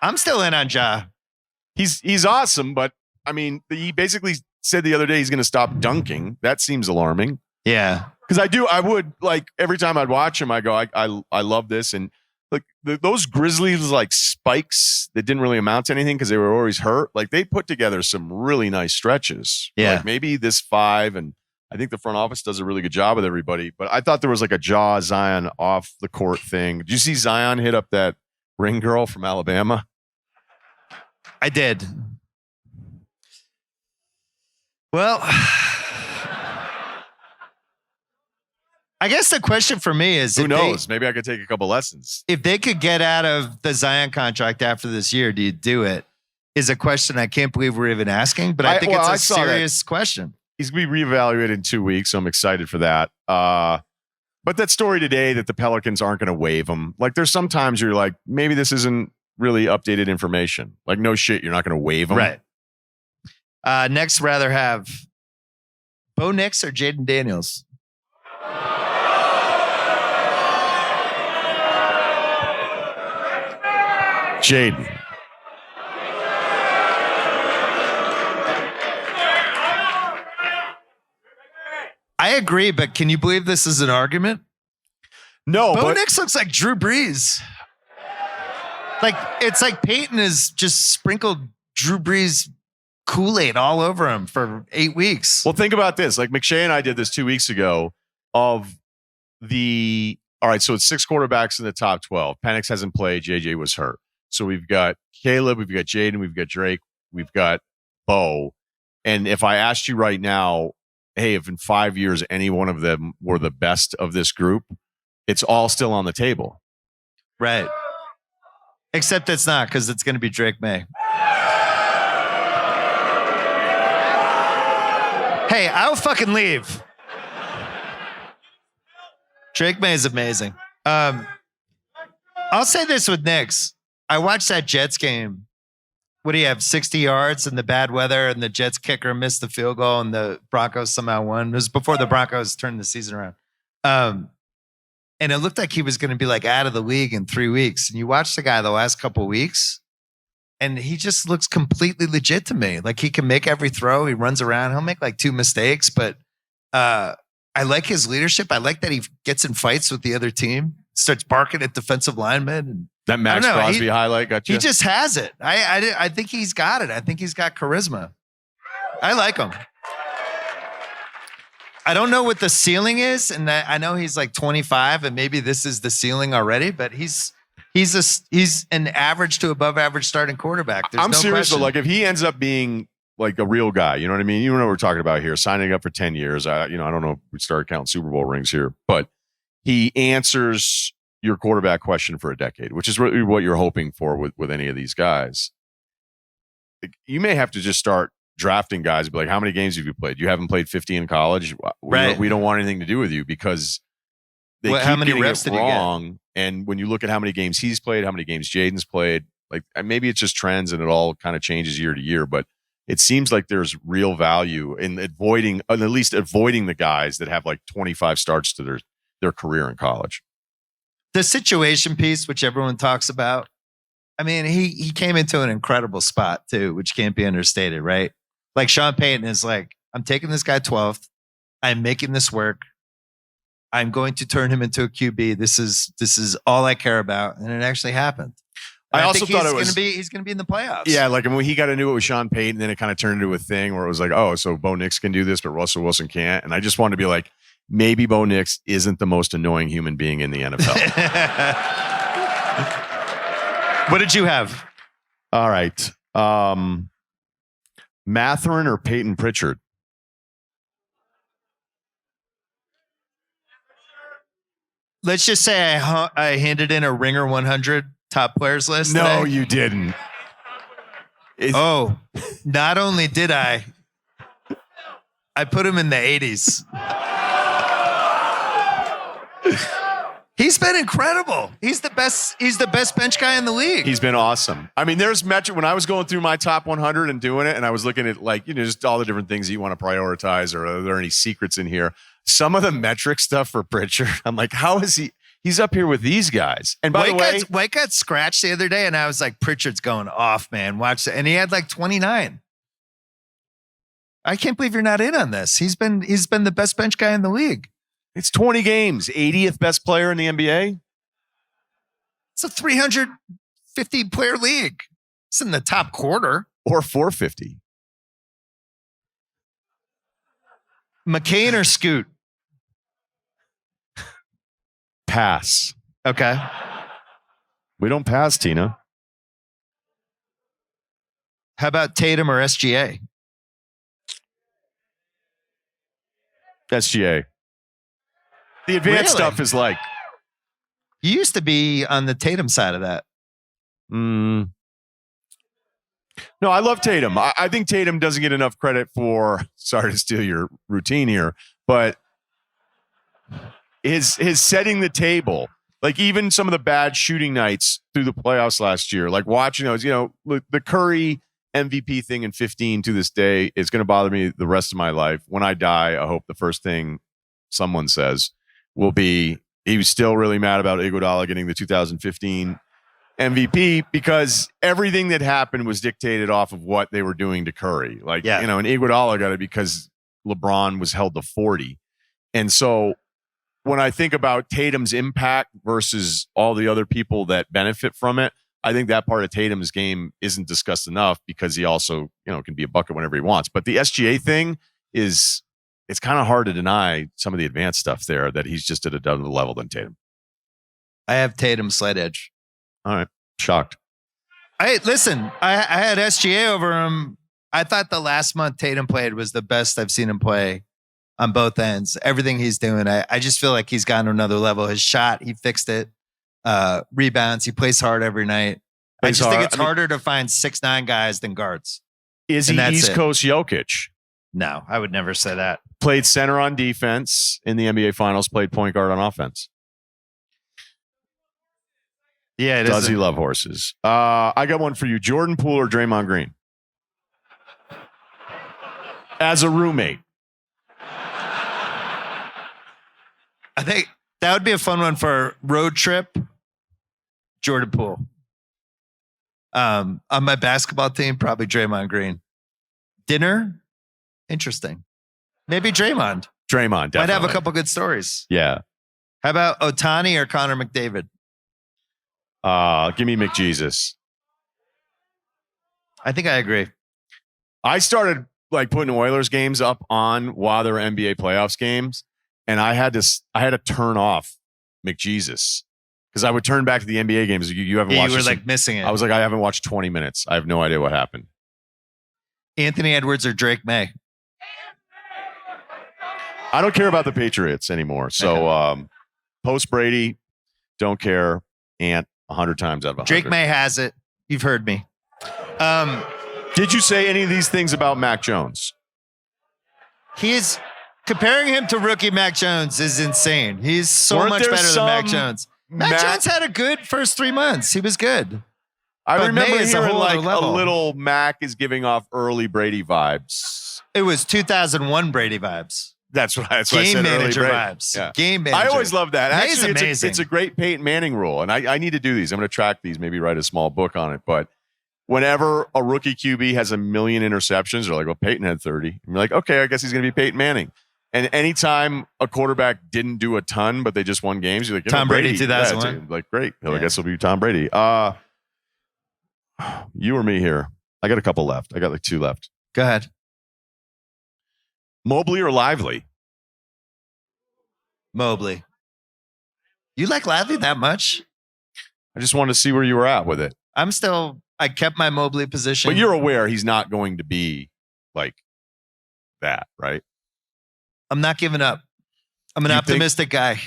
I'm still in on Ja. He's awesome, but I mean, he basically said the other day he's going to stop dunking. That seems alarming. Yeah. Because I would like every time I'd watch him, I go, I love this. And like those Grizzlies like spikes that didn't really amount to anything because they were always hurt. Like they put together some really nice stretches. Yeah. Like maybe this 5, and I think the front office does a really good job with everybody. But I thought there was like a Ja Zion off the court thing. Did you see Zion hit up that ring girl from Alabama? I did. Well, I guess the question for me is, who knows? Maybe I could take a couple lessons. If they could get out of the Zion contract after this year, do you do it? Is a question I can't believe we're even asking, but I think it's a serious question. He's going to be reevaluated in 2 weeks, so I'm excited for that. But that story today that the Pelicans aren't going to waive him, like there's sometimes you're like, maybe this isn't really updated information. Like no shit, you're not going to waive him. Right. Next, rather have Bo Nix or Jaden Daniels? Jaden. I agree, but can you believe this is an argument? No, Bo but Nix looks like Drew Brees. Like it's like Peyton has just sprinkled Drew Brees Kool-Aid all over him for 8 weeks. well, think about this. Like McShay and I did this 2 weeks ago of all right, so it's 6 quarterbacks in the top 12. Penix hasn't played. JJ was hurt. So we've got Caleb, we've got Jaden, we've got Drake, we've got Bo. And if I asked you right now, hey, if in 5 years any one of them were the best of this group, it's all still on the table. Right. Except it's not, because it's going to be Drake May. Hey, I'll fucking leave. Drake May is amazing. I'll say this with Knicks. I watched that Jets game. What do you have, 60 yards in the bad weather, and the Jets kicker missed the field goal, and the Broncos somehow won. It was before the Broncos turned the season around. And it looked like he was going to be like out of the league in 3 weeks. And you watch the guy the last couple of weeks, and he just looks completely legit to me. Like he can make every throw. He runs around. He'll make like 2 mistakes, but I like his leadership. I like that he gets in fights with the other team, starts barking at defensive linemen. And That Max Crosby highlight got you? He just has it. I think he's got it. I think he's got charisma. I like him. I don't know what the ceiling is, and I know he's like 25, and maybe this is the ceiling already. But he's an average to above average starting quarterback. There's I'm no serious question. though. Like if he ends up being like a real guy, you know what I mean? You know what we're talking about here, signing up for 10 years. I don't know if we start counting Super Bowl rings here, but he answers your quarterback question for a decade, which is really what you're hoping for with any of these guys. Like, you may have to just start drafting guys, be like, how many games have you played? You haven't played 50 in college. Right. We don't want anything to do with you because they keep how many getting reps it did you get? wrong. And when you look at how many games he's played, how many games Jaden's played, like maybe it's just trends and it all kind of changes year to year. But it seems like there's real value in at least avoiding the guys that have like 25 starts to their career in college. The situation piece, which everyone talks about, I mean, he came into an incredible spot too, which can't be understated, right? Like Sean Payton is like, I'm taking this guy 12th. I'm making this work. I'm going to turn him into a QB. This is all I care about, and it actually happened. I also think thought he's going to be in the playoffs. Yeah, like when he got into it with Sean Payton, then it kind of turned into a thing where it was like, oh, so Bo Nix can do this, but Russell Wilson can't. And I just wanted to be like, maybe Bo Nix isn't the most annoying human being in the NFL. What did you have? All right. Matherin or Peyton Pritchard? Let's just say I handed in a Ringer 100 top players list. No, today. you didn't. Not only did I put him in the 80s. He's been incredible. He's the best bench guy in the league. He's been awesome. I mean, there's metric when I was going through my top 100 and doing it, and I was looking at like, just all the different things you want to prioritize, or are there any secrets in here? Some of the metric stuff for Pritchard, I'm like, how is he? He's up here with these guys. And by the way, White got scratched the other day, and I was like, Pritchard's going off, man. Watch that. And he had like 29. I can't believe you're not in on this. He's been the best bench guy in the league. It's 20 games, 80th best player in the NBA. It's a 350 player league. It's in the top quarter. Or 450. McCain or Scoot? Pass. Okay. We don't pass, Tina. How about Tatum or SGA? SGA. The advanced stuff is like. You used to be on the Tatum side of that. No, I love Tatum. I think Tatum doesn't get enough credit for, sorry to steal your routine here, but his setting the table. Like even some of the bad shooting nights through the playoffs last year, like watching those, the Curry MVP thing in 15 to this day is going to bother me the rest of my life. When I die, I hope the first thing someone says will be, he was still really mad about Iguodala getting the 2015 MVP because everything that happened was dictated off of what they were doing to Curry. Like, and Iguodala got it because LeBron was held to 40. And so when I think about Tatum's impact versus all the other people that benefit from it, I think that part of Tatum's game isn't discussed enough because he also, can be a bucket whenever he wants. But the SGA thing it's kind of hard to deny some of the advanced stuff there that he's just at another level than Tatum. I have Tatum slight edge. All right. Shocked. Listen, I had SGA over him. I thought the last month Tatum played was the best I've seen him play on both ends. Everything he's doing, I just feel like he's gotten to another level. His shot, he fixed it. Rebounds, he plays hard every night. I just think it's harder to find 6'9" guys than guards. Is he East Coast Jokic? No, I would never say that. Played center on defense in the NBA Finals, played point guard on offense. Yeah, Does he love horses? I got one for you. Jordan Poole or Draymond Green? As a roommate. I think that would be a fun one for a road trip. Jordan Poole. On my basketball team, probably Draymond Green. Dinner? Interesting. Maybe Draymond. Draymond, definitely. Might have a couple good stories. Yeah. How about Ohtani or Connor McDavid? Give me McJesus. I think I agree. I started putting Oilers games up on while there were NBA playoffs games, and I had to turn off McJesus because I would turn back to the NBA games. You haven't watched. You were missing it. I was like, I haven't watched 20 minutes. I have no idea what happened. Anthony Edwards or Drake May? I don't care about the Patriots anymore. So post Brady, don't care. Ant 100 times out of 100. Drake May has it. You've heard me. Did you say any of these things about Mac Jones? He's comparing him to rookie Mac Jones is insane. He's so much better than Mac Jones. Mac Jones had a good first 3 months. He was good. I But remember May is a hearing whole other like a level. little Mac is giving off early Brady vibes. It was 2001 Brady vibes. That's what I Game said. manager Early Brady. vibes. Yeah. Game manager. I always love that. May's Actually, amazing. it's a great Peyton Manning rule, and I need to do these. I'm going to track these, maybe write a small book on it. But whenever a rookie QB has a million interceptions, they're like, well, Peyton had 30. And you're like, okay, I guess he's going to be Peyton Manning. And anytime a quarterback didn't do a ton, but they just won games, you're like, Tom Brady 2001. Yeah, like, great. I guess it'll be Tom Brady. You or me here? I got a couple left. I got like 2 left. Go ahead. Mobley or Lively? Mobley. You like Lively that much? I just wanted to see where you were at with it. I kept my Mobley position. But you're aware he's not going to be like that, right? I'm not giving up. I'm an optimistic guy.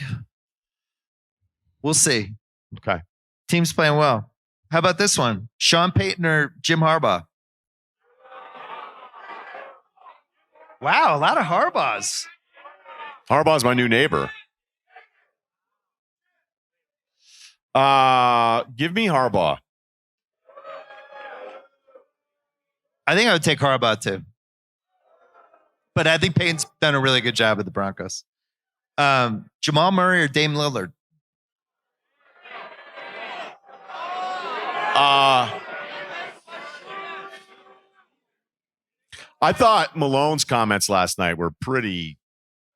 We'll see. Okay. Team's playing well. How about this one? Sean Payton or Jim Harbaugh? Wow, a lot of Harbaughs. Harbaugh's my new neighbor. Give me Harbaugh. I think I would take Harbaugh too. But I think Payton's done a really good job with the Broncos. Jamal Murray or Dame Lillard? I thought Malone's comments last night were pretty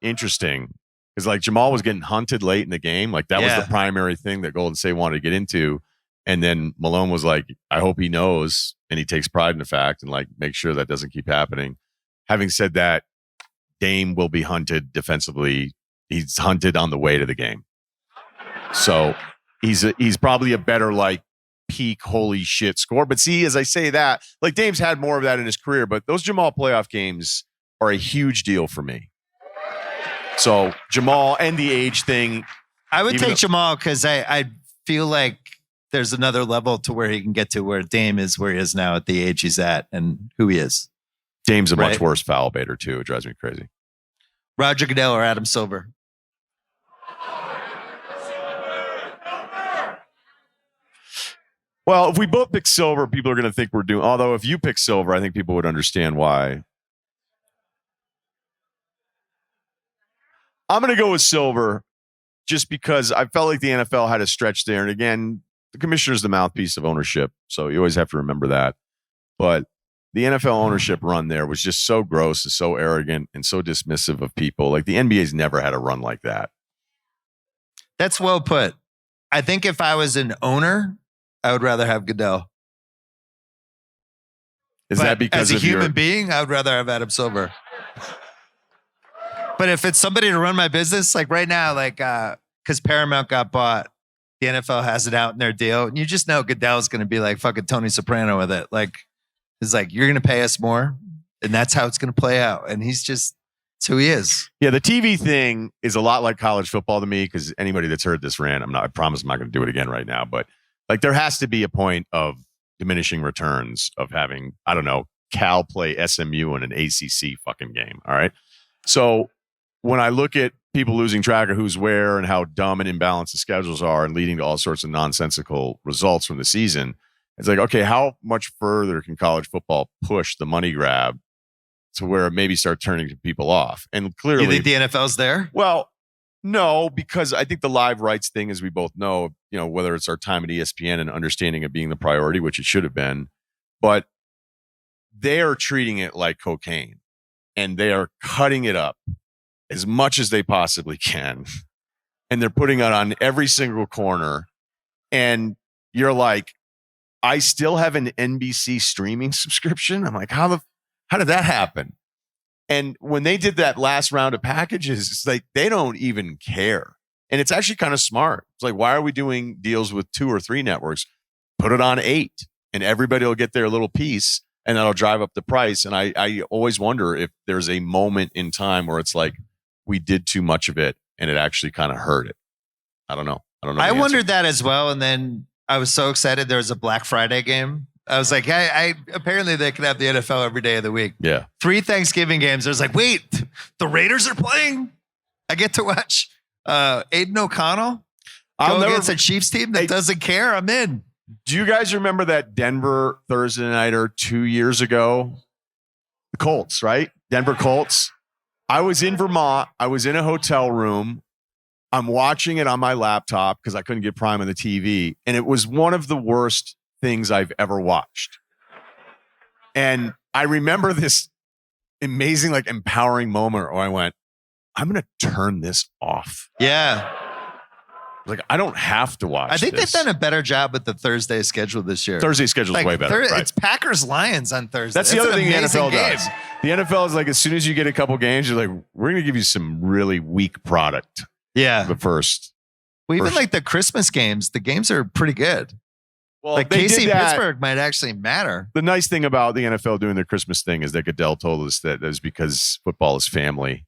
interesting because like Jamal was getting hunted late in the game. Like that was the primary thing that Golden State wanted to get into. And then Malone was like, I hope he knows and he takes pride in the fact and like make sure that doesn't keep happening. Having said that, Dame will be hunted defensively. He's hunted on the way to the game. So he's probably a better like peak holy shit score. But see, as I say that, like Dame's had more of that in his career, but those Jamal playoff games are a huge deal for me. So Jamal and the age thing. I would take Jamal because I feel like there's another level to where he can get to where Dame is where he is now at the age he's at and who he is. Dame's a much worse foul baiter too. It drives me crazy. Roger Goodell or Adam Silver? Well, if we both pick Silver, people are going to think we're doing. Although if you pick Silver, I think people would understand why. I'm going to go with Silver just because I felt like the NFL had a stretch there. And again, the commissioner's the mouthpiece of ownership. So you always have to remember that. But the NFL ownership run there was just so gross and so arrogant and so dismissive of people. Like the NBA's never had a run like that. That's well put. I think if I was an owner, I would rather have Goodell. Is that because as a of human your being, I would rather have Adam Silver. But if it's somebody to run my business, like right now, like because Paramount got bought, the NFL has it out in their deal, and you just know Goodell's going to be like fucking Tony Soprano with it. Like, it's like you're going to pay us more, and that's how it's going to play out. And he's just it's who he is. Yeah, the TV thing is a lot like college football to me because anybody that's heard this rant, I promise I'm not going to do it again right now, but like there has to be a point of diminishing returns of having, I don't know, Cal play SMU in an ACC fucking game. All right. So when I look at people losing track of who's where and how dumb and imbalanced the schedules are and leading to all sorts of nonsensical results from the season, it's like, okay, how much further can college football push the money grab to where it maybe start turning people off? And clearly, You think the NFL's there? well, no, because I think the live rights thing, as we both know, whether it's our time at ESPN and understanding it being the priority, which it should have been, but they are treating it like cocaine and they are cutting it up as much as they possibly can. And they're putting it on every single corner. And you're like, I still have an NBC streaming subscription. I'm like, how did that happen? And when they did that last round of packages, it's like they don't even care. And it's actually kind of smart. It's like, why are we doing deals with 2 or 3 networks? Put it on 8 and everybody will get their little piece and that'll drive up the price. And I always wonder if there's a moment in time where it's like we did too much of it and it actually kind of hurt it. I don't know. I wondered that as well. And then I was so excited there was a Black Friday game. I was like, I apparently they can have the NFL every day of the week. Yeah. 3 Thanksgiving games. I was like, wait, the Raiders are playing? I get to watch Aiden O'Connell go against a Chiefs team that doesn't care. I'm in. Do you guys remember that Denver Thursday nighter 2 years ago? The Colts, right? Denver Colts. I was in Vermont. I was in a hotel room. I'm watching it on my laptop because I couldn't get Prime on the TV. And it was one of the worst things I've ever watched. And I remember this amazing, like empowering moment where I went, I'm going to turn this off. Yeah. Like, I don't have to watch I think this. they've done a better job with the Thursday schedule this year. Thursday schedule is way better. Right. It's Packers-Lions on Thursday. That's the other thing the NFL game. does. The NFL is like, as soon as you get a couple games, you're like, we're going to give you some really weak product. Yeah. The first. Well, even like the Christmas games, the games are pretty good. Well, like KC Pittsburgh might actually matter. The nice thing about the NFL doing their Christmas thing is that Goodell told us that is because football is family.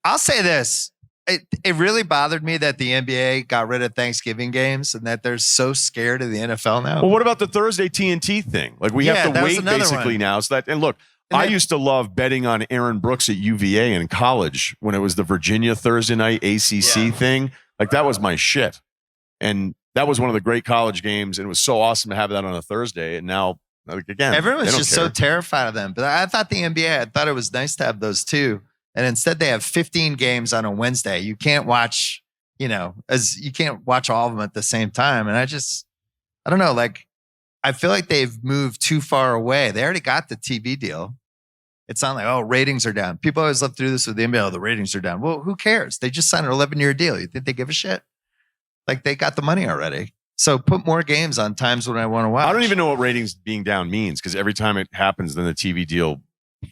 I'll say this. It really bothered me that the NBA got rid of Thanksgiving games and that they're so scared of the NFL now. Well, what about the Thursday TNT thing? Like, we have to wait basically now. So that, and look, I used to love betting on Aaron Brooks at UVA in college when it was the Virginia Thursday night ACC thing. Like, that was my shit. And that was one of the great college games. And it was so awesome to have that on a Thursday. And now, like, again, everyone's just so terrified of them. But I thought the NBA, I thought it was nice to have those too. And instead they have 15 games on a Wednesday. You can't watch, you can't watch all of them at the same time. And I don't know, like, I feel like they've moved too far away. They already got the TV deal. It's not like, oh, ratings are down. People always love to do this with the NBA. Oh, the ratings are down. Well, who cares? They just signed an 11-year deal. You think they give a shit? Like, they got the money already. So put more games on times when I want to watch. I don't even know what ratings being down means, because every time it happens, then the TV deal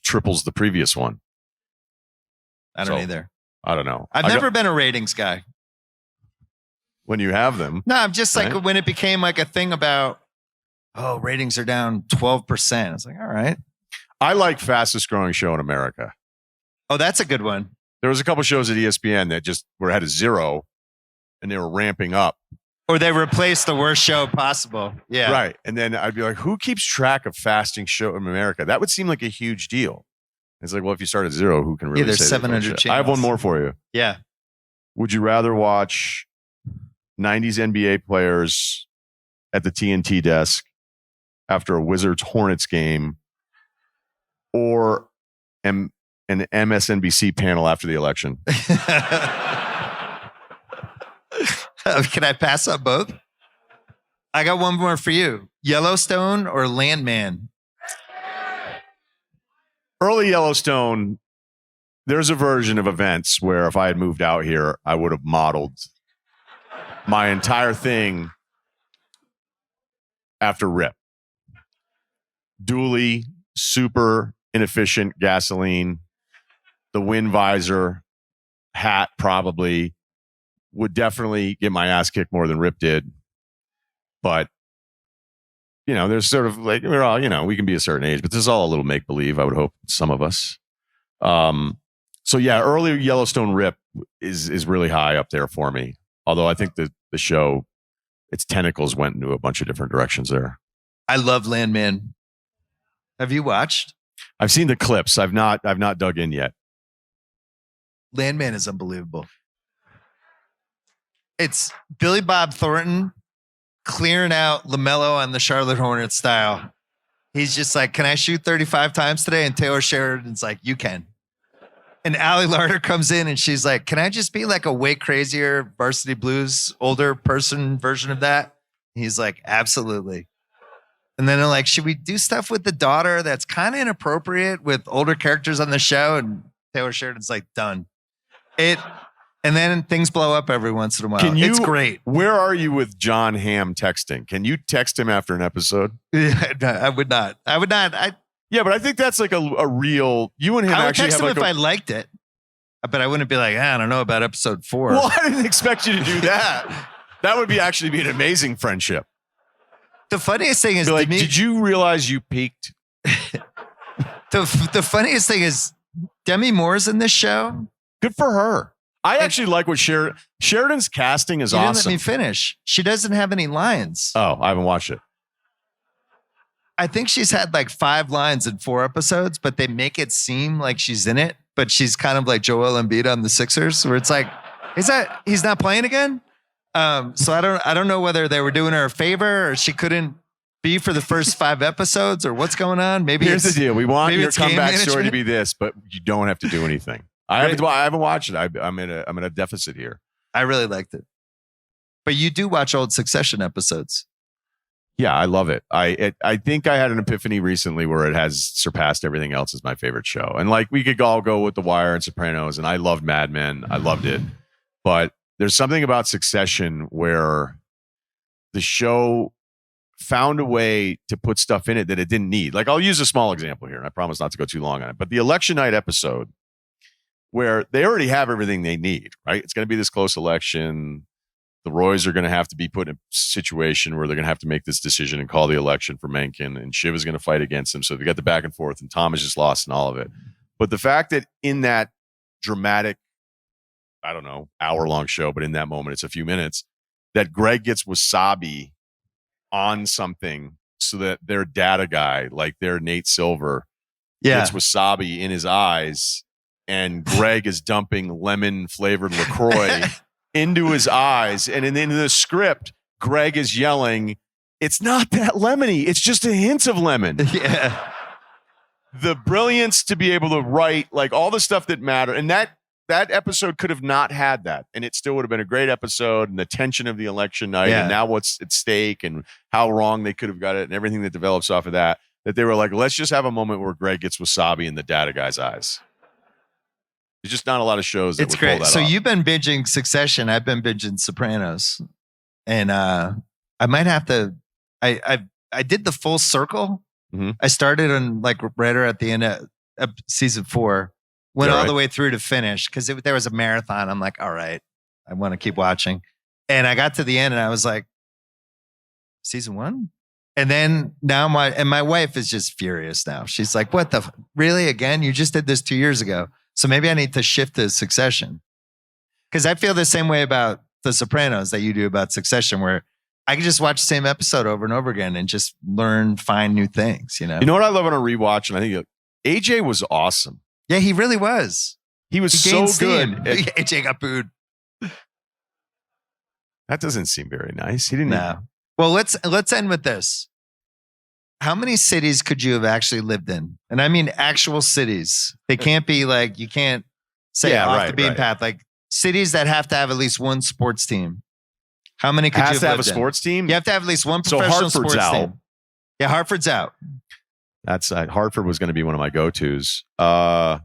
triples the previous one. I don't either. I don't know. I've never been a ratings guy. When you have them. No, I'm just like, when it became like a thing about, oh, ratings are down 12%. It's like, all right. I like fastest growing show in America. Oh, that's a good one. There was a couple shows at ESPN that just were had a 0 and they were ramping up. Or they replaced the worst show possible. Yeah. Right. And then I'd be like, who keeps track of fasting show in America? That would seem like a huge deal. It's like, well, if you start at 0, who can really there's say 700 channels. I have one more for you. Yeah. Would you rather watch 90s NBA players at the TNT desk after a Wizards Hornets game, or an MSNBC panel after the election? Can I pass up both? I got one more for you. Yellowstone or Landman? Early Yellowstone, there's a version of events where if I had moved out here, I would have modeled my entire thing after Rip. Dually, super inefficient gasoline, the wind visor, hat probably, would definitely get my ass kicked more than Rip did. But, there's sort of like, we're all, we can be a certain age, but this is all a little make-believe, I would hope, some of us. So yeah, early Yellowstone Rip is really high up there for me. Although I think the show, its tentacles went into a bunch of different directions there. I love Landman. Have you watched? I've seen the clips. I've not dug in yet. Landman is unbelievable. It's Billy Bob Thornton clearing out LaMelo on the Charlotte Hornets style. He's just like, can I shoot 35 times today? And Taylor Sheridan's like, you can. And Allie Larder comes in and she's like, can I just be like a way crazier Varsity Blues older person version of that? And he's like, absolutely. And then they're like, should we do stuff with the daughter that's kind of inappropriate with older characters on the show? And Taylor Sheridan's like, done. And then things blow up every once in a while. It's great. Where are you with John Hamm texting? Can you text him after an episode? Yeah, no, I would not. Yeah, but I think that's like a real. You and him I would actually text have him if I liked it, but I wouldn't be like, I don't know about episode 4. Well, I didn't expect you to do that. That would actually be an amazing friendship. The funniest thing is, like, did you realize you peaked? The funniest thing is, Demi Moore's in this show. Good for her. I actually like what Sheridan's casting is awesome. You didn't let me finish. She doesn't have any lines. Oh, I haven't watched it. I think she's had like 5 lines in 4 episodes, but they make it seem like she's in it. But she's kind of like Joel Embiid on the Sixers, where it's like, he's not playing again? So I don't know whether they were doing her a favor or she couldn't be for the first 5 episodes or what's going on. Maybe Here's the deal: we want maybe your it's game comeback story to management. be this, but you don't have to do anything. I haven't watched it. I'm in a deficit here. I really liked it. But you do watch old Succession episodes. Yeah, I love it. I think I had an epiphany recently where it has surpassed everything else as my favorite show. And like we could all go with The Wire and Sopranos, and I loved Mad Men. I loved it. But there's something about Succession where the show found a way to put stuff in it that it didn't need. Like I'll use a small example here, and I promise not to go too long on it. But the election night episode where they already have everything they need, right? It's going to be this close election. The Roys are going to have to be put in a situation where they're going to have to make this decision and call the election for Mencken, and Shiv is going to fight against him. So they got the back and forth, and Tom is just lost in all of it. But the fact that in that dramatic, I don't know, hour-long show, but in that moment, it's a few minutes, that Greg gets wasabi on something so that their data guy, like their Nate Silver, gets wasabi in his eyes, and Greg is dumping lemon-flavored LaCroix into his eyes. And in the script, Greg is yelling, "It's not that lemony. It's just a hint of lemon." Yeah. The brilliance to be able to write like all the stuff that mattered. And that episode could have not had that. And it still would have been a great episode, and the tension of the election night and now what's at stake and how wrong they could have got it and everything that develops off of that they were like, let's just have a moment where Greg gets wasabi in the data guy's eyes. There's just not a lot of shows that it's would pull great. that So off. you've been binging Succession. I've been binging Sopranos, and I might have to. I did the full circle. Mhm. I started on like right at the end of season 4, went all the way through to finish because there was a marathon. I'm like, all right, I want to keep watching, and I got to the end, and I was like, season 1. And then now my wife is just furious now. She's like, what the really again? You just did this 2 years ago. So maybe I need to shift to Succession. Because I feel the same way about The Sopranos that you do about Succession, where I can just watch the same episode over and over again and just find new things, you know? You know what I love on a rewatch? And I think AJ was awesome. Yeah, he really was. He was He so gained steam. good. AJ got booed. That doesn't seem very nice. He didn't. No. Well, let's end with this. How many cities could you have actually lived in? And I mean actual cities. They can't be like, you can't say off the beaten path. Like cities that have to have at least one sports team. How many could you Has to have a lived in? sports team? You have to have at least one So professional Hartford's sports out. team. Yeah, Hartford's out. That's Hartford was going to be one of my go-tos. Well,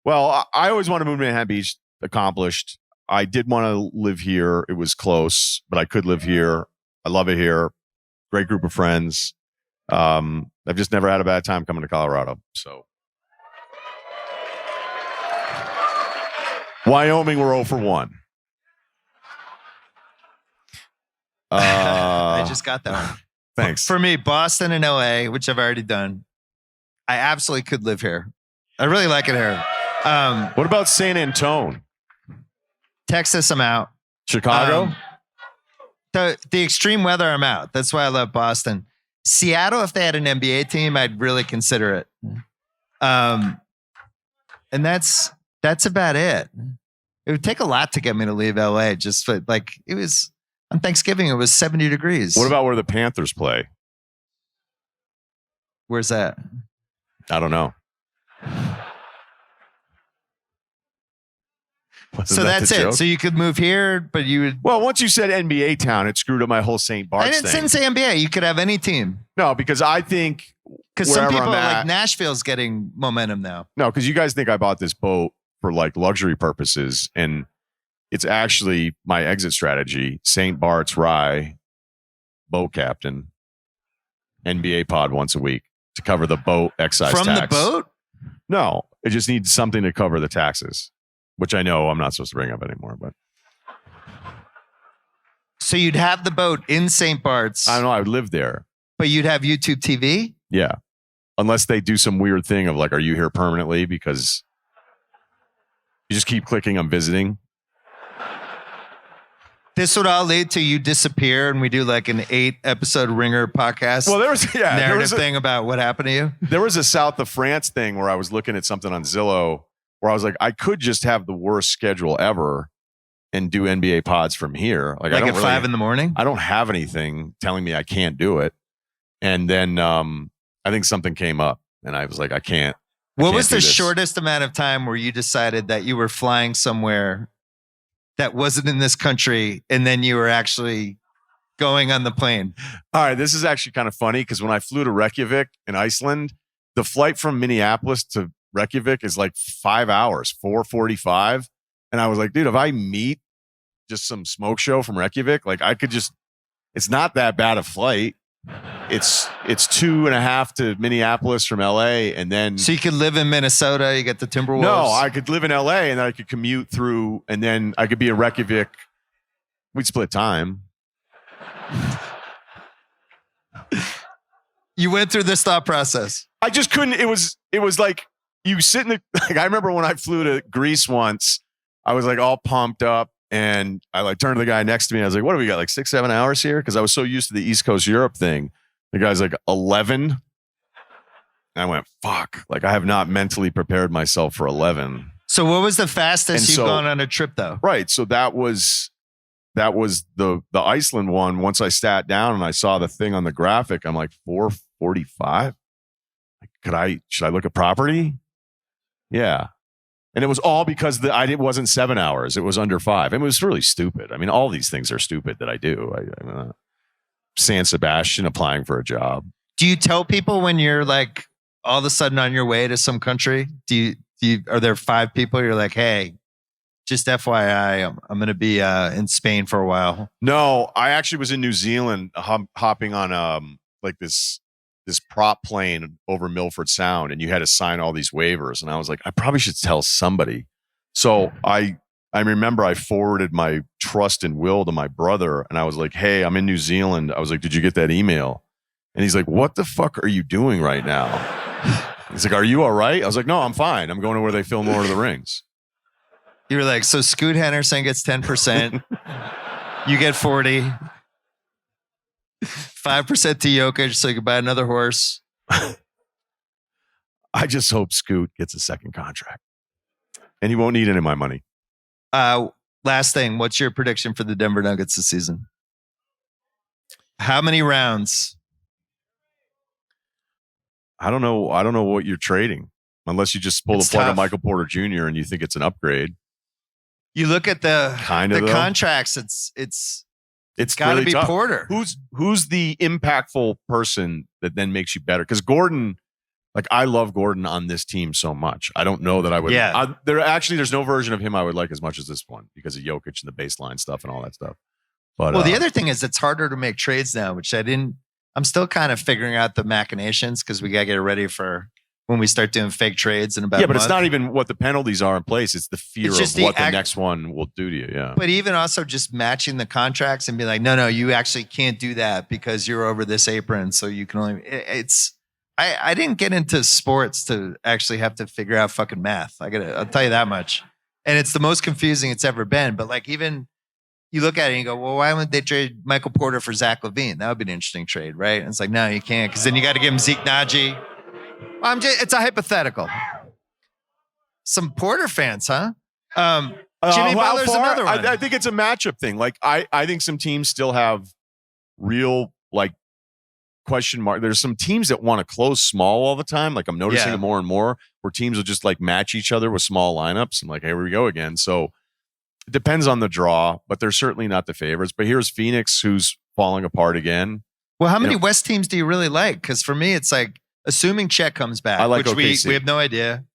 I always wanted to move to Manhattan Beach. Accomplished. I did want to live here. It was close, but I could live here. I love it here. Great group of friends. I've just never had a bad time coming to Colorado. So Wyoming, we're 0 for 1. I just got that one. Thanks. For me, Boston and LA, which I've already done. I absolutely could live here. I really like it here. What about San Antone? Texas, I'm out. Chicago? The extreme weather, I'm out. That's why I love Boston. Seattle, if they had an NBA team, I'd really consider it. And that's about it. It would take a lot to get me to leave LA. Just for, like it was on Thanksgiving, it was 70 degrees. What about where the Panthers play? Where's that? I don't know. So that's it. So you could move here, but you would. Well, once you said NBA town, it screwed up my whole St. Bart's I didn't say NBA. You could have any team. No, because I think because some wherever people I'm at- like Nashville's getting momentum now. No, because you guys think I bought this boat for like luxury purposes, and it's actually my exit strategy. St. Bart's Rye, boat captain, NBA pod once a week to cover the boat excise From tax. the boat? No, it just needs something to cover the taxes, which I know I'm not supposed to bring up anymore. But So you'd have the boat in St. Bart's, I don't know. I would live there. but you'd have YouTube TV? Yeah, unless they do some weird thing of like, are you here permanently? Because you just keep clicking on visiting. This would all lead to you disappear and we do like an 8-episode Ringer podcast Well, there was narrative thing about what happened to you. There was a South of France thing where I was looking at something on Zillow where I was like, I could just have the worst schedule ever and do NBA pods from here. Like at 5 in the morning? I don't have anything telling me I can't do it. And then I think something came up and I was like, I can't. What was the shortest amount of time where you decided that you were flying somewhere that wasn't in this country and then you were actually going on the plane? All right, this is actually kind of funny because when I flew to Reykjavik in Iceland, the flight from Minneapolis to Reykjavik is like 5 hours, 4:45. And I was like, dude, if I meet just some smoke show from Reykjavik, like I could just, it's not that bad a flight. It's 2.5 to Minneapolis from LA. And then. So you could live in Minnesota, you get the Timberwolves. No, I could live in LA and then I could commute through and then I could be in Reykjavik. We'd split time. You went through this thought process. I just couldn't. It was like you sit in the, like I remember when I flew to Greece once, I was like all pumped up and I like turned to the guy next to me. I was like, what do we got? Like 6-7 hours here? Cause I was so used to the East Coast Europe thing. The guy's like 11. And I went, fuck, like I have not mentally prepared myself for 11. So what was the fastest you've gone on a trip though? Right. So that was the Iceland one. Once I sat down and I saw the thing on the graphic, I'm like 4:45. Should I look at property? Yeah. And it was all because it wasn't 7 hours. It was under 5. It was really stupid. I mean, all these things are stupid that I do. I'm San Sebastian applying for a job. Do you tell people when you're like all of a sudden on your way to some country? Are there 5 people you're like, hey, just FYI, I'm going to be in Spain for a while? No, I actually was in New Zealand hopping on like this prop plane over Milford Sound, and you had to sign all these waivers. And I was like, I probably should tell somebody. So I remember I forwarded my trust and will to my brother, and I was like, hey, I'm in New Zealand. I was like, did you get that email? And he's like, what the fuck are you doing right now? He's like, are you all right? I was like, no, I'm fine. I'm going to where they film Lord of the Rings. You were like, so Scoot Henderson gets 10%. You get 40. 5% to Jokic, so you can buy another horse. I just hope Scoot gets a second contract. And he won't need any of my money. Last thing, what's your prediction for the Denver Nuggets this season? How many rounds? I don't know what you're trading. Unless you just pull the plug on Michael Porter Jr. and you think it's an upgrade. You look at the contracts, it's got to really be tough. Porter. Who's the impactful person that then makes you better? Because Gordon, like I love Gordon on this team so much. I don't know that I would. Yeah. There's no version of him I would like as much as this one because of Jokic and the baseline stuff and all that stuff. But the other thing is it's harder to make trades now, which I'm still kind of figuring out the machinations because we got to get ready for when we start doing fake trades in about a month. It's not even what the penalties are in place. It's the fear of what the next one will do to you. Yeah. But even also just matching the contracts and be like, no, you actually can't do that because you're over this apron. So you can only, I didn't get into sports to actually have to figure out fucking math. I'll tell you that much. And it's the most confusing it's ever been. But like even you look at it and you go, well, why wouldn't they trade Michael Porter for Zach LaVine? That would be an interesting trade, right? And it's like, no, you can't. Cause then you got to give him Zeke Naji. It's a hypothetical. Some Porter fans, huh? Jimmy Butler's another one. I think it's a matchup thing. Like I think some teams still have real like question mark. There's some teams that want to close small all the time. Like I'm noticing it more and more where teams will just like match each other with small lineups. And like, here we go again. So it depends on the draw, but they're certainly not the favorites. But here's Phoenix, who's falling apart again. Well, how many West teams do you really like? Because for me, it's like, assuming Chet comes back, I like which OKC. we have no idea.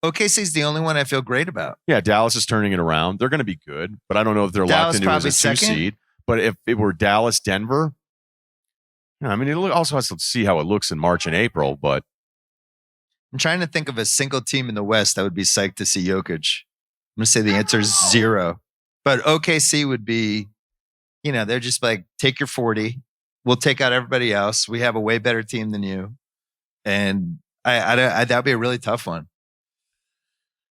OKC's the only one I feel great about. Yeah, Dallas is turning it around. They're going to be good, but I don't know if they're locked into as a 2 seed. But if it were Dallas, Denver, I mean, it also has to see how it looks in March and April. But I'm trying to think of a single team in the West that would be psyched to see Jokic. I'm going to say the answer is 0. But OKC would be, they're just like, take your 40. We'll take out everybody else. We have a way better team than you. And that would be a really tough one.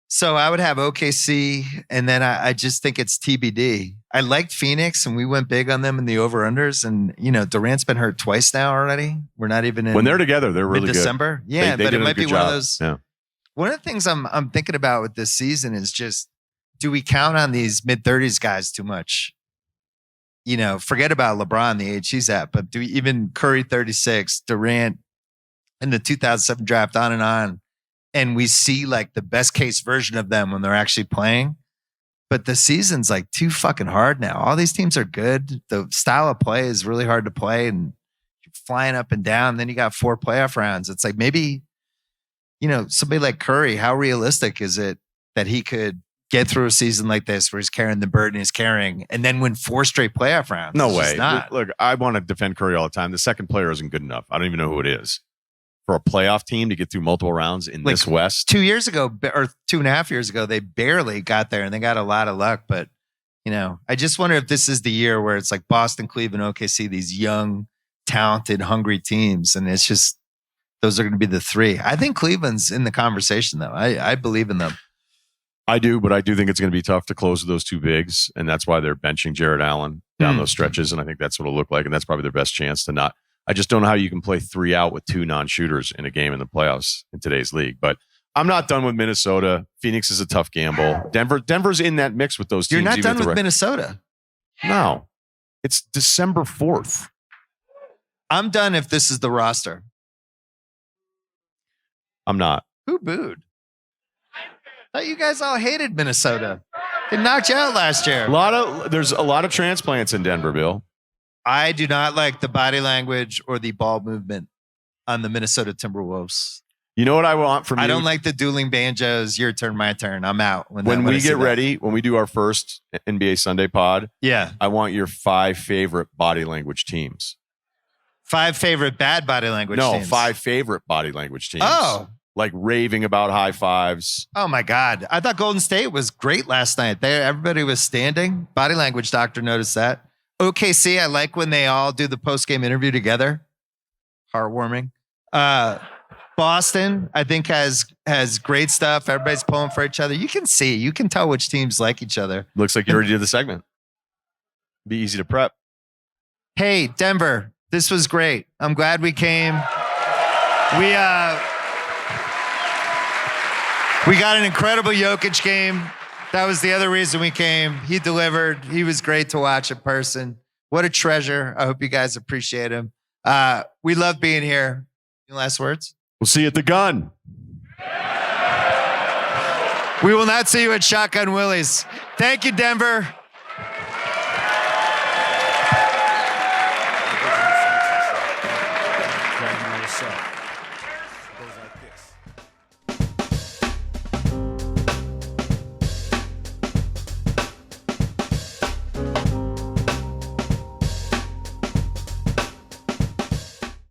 So I would have OKC, and then I just think it's TBD. I liked Phoenix, and we went big on them in the over-unders. And, Durant's been hurt twice now already. We're not even in. When they're together, they're really December. Good. Yeah, they but it might be job. one of those. Yeah. One of the things I'm thinking about with this season is just do we count on these mid-30s guys too much? You know, forget about LeBron, the age he's at, but do we even Curry 36, Durant in the 2007 draft, on, and we see like the best case version of them when they're actually playing. But the season's like too fucking hard now. All these teams are good. The style of play is really hard to play, and you're flying up and down. Then you got 4 playoff rounds. It's like maybe, you know, somebody like Curry, how realistic is it that he could get through a season like this where he's carrying the burden he's carrying and then win 4 straight playoff rounds? No It's way. just not. Look, I want to defend Curry all the time. The second player isn't good enough. I don't even know who it is. For a playoff team to get through multiple rounds in Like, this West. 2 years ago, or 2.5 years ago, they barely got there and they got a lot of luck. But, you know, I just wonder if this is the year where it's like Boston, Cleveland, OKC, these young, talented, hungry teams. And it's just, those are going to be the 3. I think Cleveland's in the conversation, though. I believe in them. I do, but I do think it's going to be tough to close those 2 bigs. And that's why they're benching Jared Allen down those stretches. And I think that's what it'll look like. And that's probably their best chance to not. I just don't know how you can play 3 out with 2 non-shooters in a game in the playoffs in today's league. But I'm not done with Minnesota. Phoenix is a tough gamble. Denver's in that mix with those teams. You're not done with Minnesota. No. It's December 4th. I'm done if this is the roster. I'm not. Who booed? I thought you guys all hated Minnesota. They knocked you out last year. There's a lot of transplants in Denver, Bill. I do not like the body language or the ball movement on the Minnesota Timberwolves. You know what I want from you? I don't like the dueling banjos. Your turn, my turn. I'm out. When we get ready, when we do our first NBA Sunday pod, yeah, I want your 5 favorite body language teams. 5 favorite bad body language teams? No, 5 favorite body language teams. Oh. Like raving about high fives. Oh, my God. I thought Golden State was great last night. Everybody was standing. Body language doctor noticed that. OKC, I like when they all do the post-game interview together. Heartwarming. Boston, I think, has great stuff. Everybody's pulling for each other. You can tell which teams like each other. Looks like you already did the segment. Be easy to prep. Hey, Denver, this was great. I'm glad we came. We got an incredible Jokic game. That was the other reason we came. He delivered. He was great to watch in person. What a treasure. I hope you guys appreciate him. We love being here. Any last words? We'll see you at the gun. We will not see you at Shotgun Willie's. Thank you, Denver. Goes like this.